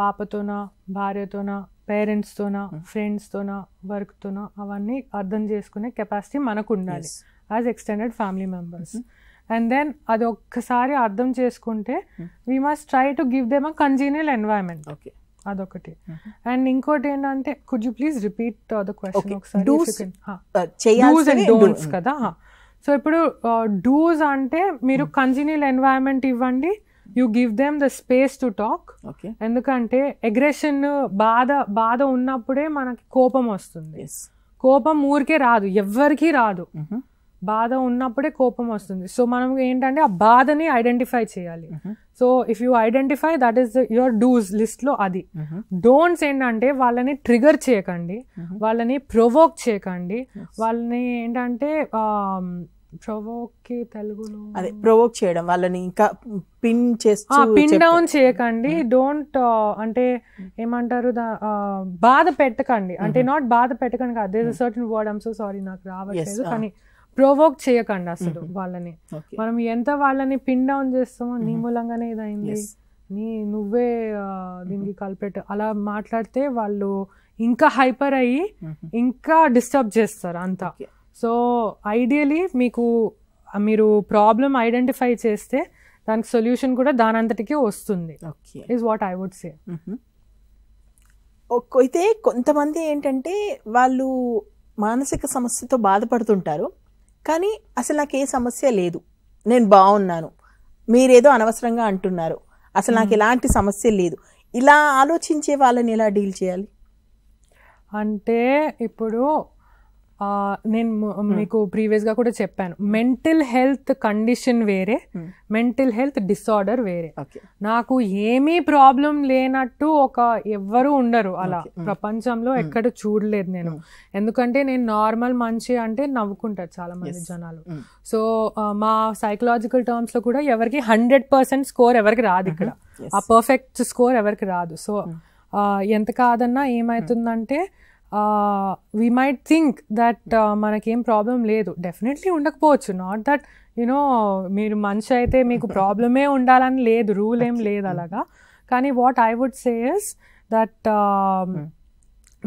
పాపతోనా, భార్యతోనా, పేరెంట్స్తోనా, ఫ్రెండ్స్తోనా, వర్క్తోనా, అవన్నీ అర్థం చేసుకునే కెపాసిటీ మనకు ఉండాలి as extended family members. And then అది ఒక్కసారి అర్థం చేసుకుంటే we must try to give them a congenial environment. అదొకటి. అండ్ ఇంకోటి ఏంటంటే, could you please repeat the question ఒకసారి? డూస్ అండ్ డోంట్స్ కదా. సో ఇప్పుడు డూస్ అంటే మీరు కంజీనియల్ ఎన్వైరన్మెంట్ ఇవ్వండి, you give them the space to talk. ఎందుకంటే అగ్రెషన్, బాధ ఉన్నప్పుడే మనకి కోపం వస్తుంది. కోపం ఊరికే రాదు, ఎవ్వరికీ రాదు. బాధ ఉన్నప్పుడే కోపం వస్తుంది. సో మనం ఏంటంటే ఆ బాధని ఐడెంటిఫై చేయాలి. So if you identify, that is your dos list లో అది. డోంట్స్ ఏంటంటే వాళ్ళని ట్రిగర్ చేయకండి, వాళ్ళని ప్రొవోక్ చేయకండి, వాళ్ళని ఏంటంటే ప్రొవోక్ తెలుగులో అదే ప్రొవోక్ చేయడం, వాళ్ళని ఇంకా పిన్ డౌన్ చేయకండి. డోంట్ అంటే ఏమంటారు, బాధ పెట్టకండి. అంటే నాట్ బాధ పెట్టకండి కాదు, there is certain word, I'm so sorry నాకు రావట్లేదు, కానీ ప్రొవోక్ చేయకండి అసలు వాళ్ళని. మనం ఎంత వాళ్ళని పిన్ డౌన్ చేస్తామో, నీ మూలంగానే ఇదైంది, నువ్వే దీనికి కల్పెట్ అలా మాట్లాడితే వాళ్ళు ఇంకా హైపర్ అయ్యి ఇంకా డిస్టర్బ్ చేస్తారు అంతా. సో ఐడియలీ మీరు ప్రాబ్లం ఐడెంటిఫై చేస్తే దానికి సొల్యూషన్ కూడా దాని అంతటికే వస్తుంది, is what I would say. అయితే కొంతమంది ఏంటంటే వాళ్ళు మానసిక సమస్యతో బాధపడుతుంటారు, కానీ అసలు నాకు ఏ సమస్య లేదు, నేను బాగున్నాను, మీరేదో అనవసరంగా అంటున్నారు, అసలు నాకు ఎలాంటి సమస్య లేదు, ఇలా ఆలోచించే వాళ్ళని ఎలా డీల్ చేయాలి? అంటే ఇప్పుడు నేను మీకు ప్రీవియస్గా కూడా చెప్పాను, మెంటల్ హెల్త్ కండిషన్ వేరే, మెంటల్ హెల్త్ డిసార్డర్ వేరే. నాకు ఏమీ ప్రాబ్లం లేనట్టు ఎవ్వరు ఉండరు అలా ప్రపంచంలో, ఎక్కడ చూడలేదు నేను. ఎందుకంటే నేను నార్మల్ మంచి అంటే నవ్వుకుంటారు చాలా మంది జనాలు. సో మా సైకలాజికల్ టర్మ్స్ లో కూడా ఎవరికి 100% స్కోర్ ఎవరికి రాదు ఇక్కడ, ఆ పర్ఫెక్ట్ స్కోర్ ఎవరికి రాదు. సో ఎంత కాదన్నా ఏమవుతుందంటే we might think that మనకేం ప్రాబ్లం లేదు, డెఫినెట్లీ ఉండకపోవచ్చు. నాట్ దట్ యునో మీరు మనిషి అయితే మీకు ప్రాబ్లమే ఉండాలని లేదు, రూల్ ఏం లేదు అలాగా. కానీ what I would say is that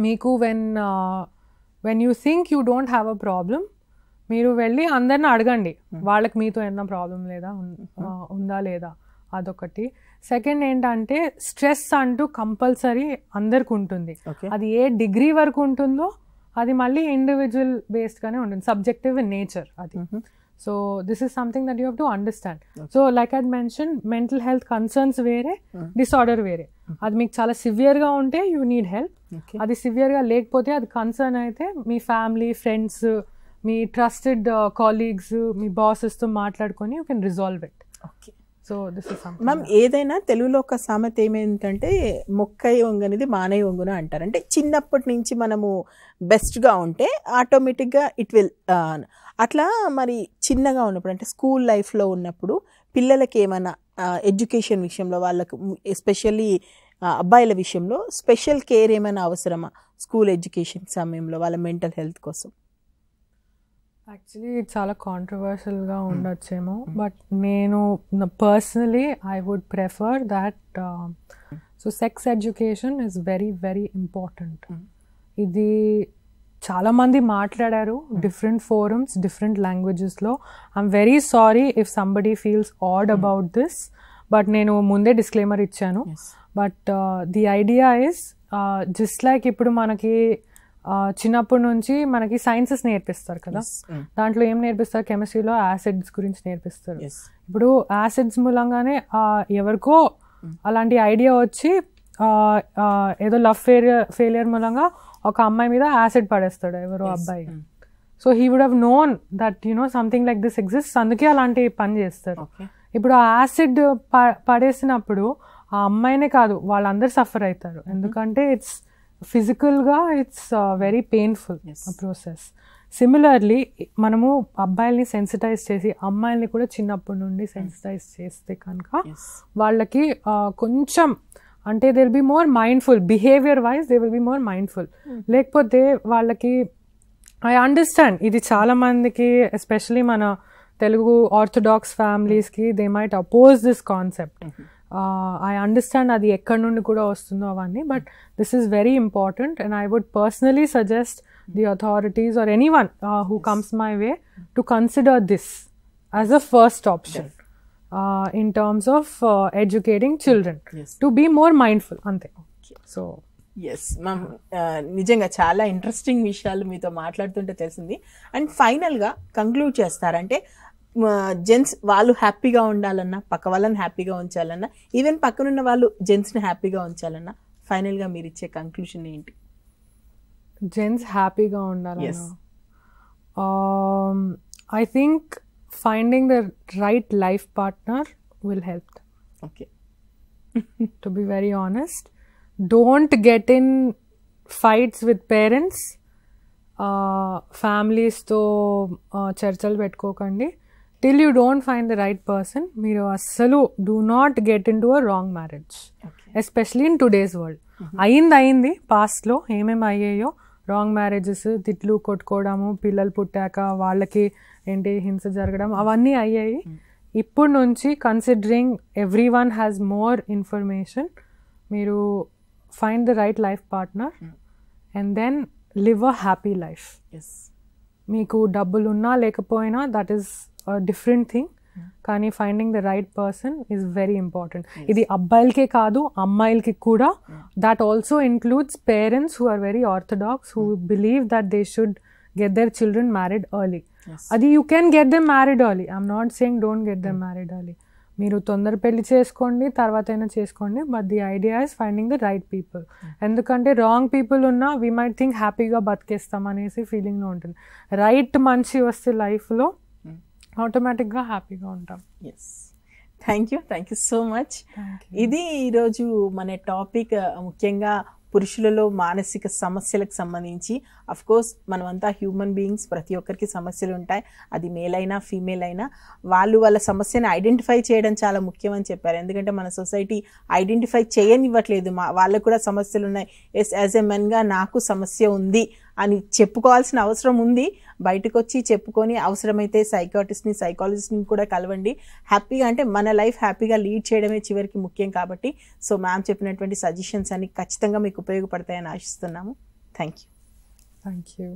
మీకు when you think you don't have a problem, మీరు వెళ్ళి అందరిని అడగండి వాళ్ళకి మీతో ఏదైనా ప్రాబ్లం లేదా ఉందా లేదా, అదొకటి. సెకండ్ ఏంటంటే స్ట్రెస్ అంటూ కంపల్సరీ అందరికి ఉంటుంది, అది ఏ డిగ్రీ వరకు ఉంటుందో అది మళ్ళీ ఇండివిజువల్ బేస్డ్ గానే ఉంటుంది, సబ్జెక్టివ్ ఇన్ నేచర్ అది. So this is something that you have to understand. So like I mention, mental health concerns వేరే, డిసార్డర్ వేరే. అది మీకు చాలా సివియర్గా ఉంటే యూ నీడ్ హెల్ప్, అది సివియర్గా లేకపోతే, అది కన్సర్న్ అయితే మీ ఫ్యామిలీ, ఫ్రెండ్స్, మీ ట్రస్టెడ్ కాలీగ్స్, మీ బాసెస్తో మాట్లాడుకొని you can resolve it. So this is something. Ma'am, ఏదైనా తెలుగులో ఒక సామెత ఏమేంటంటే మొక్కై వంగనిది మానై వంగున అంటారు. అంటే చిన్నప్పటి నుంచి మనము బెస్ట్గా ఉంటే ఆటోమేటిక్గా ఇట్ విల్. అట్లా మరి చిన్నగా ఉన్నప్పుడు అంటే స్కూల్ లైఫ్లో ఉన్నప్పుడు పిల్లలకి ఏమైనా ఎడ్యుకేషన్ విషయంలో వాళ్ళకు ఎస్పెషల్లీ అబ్బాయిల విషయంలో స్పెషల్ కేర్ ఏమైనా అవసరమా స్కూల్ ఎడ్యుకేషన్ సమయంలో వాళ్ళ మెంటల్ హెల్త్ కోసం? యాక్చువల్లీ చాలా కాంట్రవర్షియల్గా ఉండొచ్చేమో, బట్ నేను personally I would prefer that so sex education is very very important. ఇది చాలామంది మాట్లాడారు, డిఫరెంట్ ఫోరమ్స్, డిఫరెంట్ లాంగ్వేజెస్లో. I'm very sorry if somebody feels odd about this, but నేను ముందే డిస్క్లైమర్ ఇచ్చాను. But the idea is just like ఇప్పుడు మనకి చిన్నప్పటి నుంచి మనకి సైన్సెస్ నేర్పిస్తారు కదా, దాంట్లో ఏం నేర్పిస్తారు, కెమిస్ట్రీలో యాసిడ్స్ గురించి నేర్పిస్తారు. ఇప్పుడు యాసిడ్స్ మూలంగానే ఎవరికో అలాంటి ఐడియా వచ్చి ఏదో లవ్ ఫెయిలియర్ మూలంగా ఒక అమ్మాయి మీద యాసిడ్ పడేస్తాడు ఎవరో అబ్బాయి. So he would have known that something like this exist, అందుకే అలాంటి పని చేస్తారు. ఇప్పుడు ఆ యాసిడ్ పడేసినప్పుడు ఆ అమ్మాయినే కాదు వాళ్ళందరూ సఫర్ అవుతారు, ఎందుకంటే ఇట్స్ ఫిజికల్గా it's very painful process. Similarly మనము అబ్బాయిల్ని సెన్సిటైజ్ చేసి అమ్మాయిల్ని కూడా చిన్నప్పటి నుండి సెన్సిటైజ్ చేస్తే కనుక వాళ్ళకి కొంచెం అంటే they will be more mindful, behaviour wise they will be more mindful. లేకపోతే వాళ్ళకి ఐ అండర్స్టాండ్, ఇది చాలా మందికి ఎస్పెషలీ మన తెలుగు ఆర్థోడాక్స్ ఫ్యామిలీస్కి they might oppose this concept. I understand అది ఎక్కడి నుండి కూడా వస్తుందో అవన్నీ, but this is very important and I would personally suggest the authorities or anyone who comes my way to consider this as a first option in terms of educating children to be more mindful, అంతే. సో ఎస్ మ్యామ్, నిజంగా చాలా ఇంట్రెస్టింగ్ విషయాలు మీతో మాట్లాడుతుంటే తెలిసింది. అండ్ ఫైనల్గా కంక్లూడ్ చేస్తారంటే జెంట్స్ వాళ్ళు హ్యాపీగా ఉండాలన్నా, పక్క వాళ్ళని హ్యాపీగా ఉంచాలన్నా, ఈవెన్ పక్కనున్న వాళ్ళు జెంట్స్ని హ్యాపీగా ఉంచాలన్నా, ఫైనల్గా మీరు ఇచ్చే కంక్లూషన్ ఏంటి? జెంట్స్ హ్యాపీగా ఉండాలి. Yes. I think finding the right life partner will help them. Okay. To be very honest, don't get in fights with parents. Families తో చర్చలు పెట్టుకోకండి. Till you don't find the right person, మీరు అస్సలు do not get into a wrong marriage. Okay. Especially in today's world. అయింది పాస్ట్లో ఏమేమి అయ్యాయో, రాంగ్ మ్యారేజెస్, తిట్లు కొట్టుకోవడము, పిల్లలు పుట్టాక వాళ్ళకి ఏంటి హింస జరగడం, అవన్నీ అయ్యాయి. ఇప్పుడు నుంచి considering everyone has more information, మీరు find the right life partner and then live a happy life. Yes. మీకు డబ్బులు ఉన్నా లేకపోయినా దట్ ఈస్ డిఫరెంట్ థింగ్, కానీ finding the right person is very important. ఇది అబ్బాయిలకే కాదు అమ్మాయిలకి కూడా. That also includes parents who are very orthodox, who believe that they should get their children married early. Yes. Adi you can get them married early. I'm not saying don't get them married early. మీరు తొందర పెళ్లి చేసుకోండి, తర్వాత అయినా చేసుకోండి, but the idea is finding the right people. ఎందుకంటే రాంగ్ పీపుల్ ఉన్నా వీ మైట్ థింక్ హ్యాపీగా బతికేస్తాం అనేసి ఫీలింగ్లో ఉంటుంది. రైట్ మనిషి వస్తే లైఫ్లో ఆటోమేటిక్గా హ్యాపీగా ఉంటాం. Yes, thank you so much. ఇది ఈరోజు మన టాపిక్, ముఖ్యంగా పురుషులలో మానసిక సమస్యలకు సంబంధించి. అఫ్ కోర్స్ మనమంతా హ్యూమన్ బీయింగ్స్, ప్రతి ఒక్కరికి సమస్యలు ఉంటాయి, అది మేల్ అయినా ఫీమేల్ అయినా. వాళ్ళ సమస్యని ఐడెంటిఫై చేయడం చాలా ముఖ్యం అని చెప్పారు. ఎందుకంటే మన సొసైటీ ఐడెంటిఫై చేయనివ్వట్లేదు. వాళ్ళకు కూడా సమస్యలు ఉన్నాయి. ఎస్, యాజ్ ఎ మెన్గా నాకు సమస్య ఉంది అని చెప్పుకోవాల్సిన అవసరం ఉంది. బయటకు వచ్చి చెప్పుకొని అవసరమైతే సైకాట్రిస్ట్ని, సైకాలజిస్ట్ని కూడా కలవండి. హ్యాపీగా, అంటే మన లైఫ్ హ్యాపీగా లీడ్ చేయడమే చివరికి ముఖ్యం కాబట్టి. సో మ్యామ్ చెప్పినటువంటి సజెషన్స్ అన్ని ఖచ్చితంగా మీకు ఉపయోగపడతాయని ఆశిస్తున్నాము. Thank you.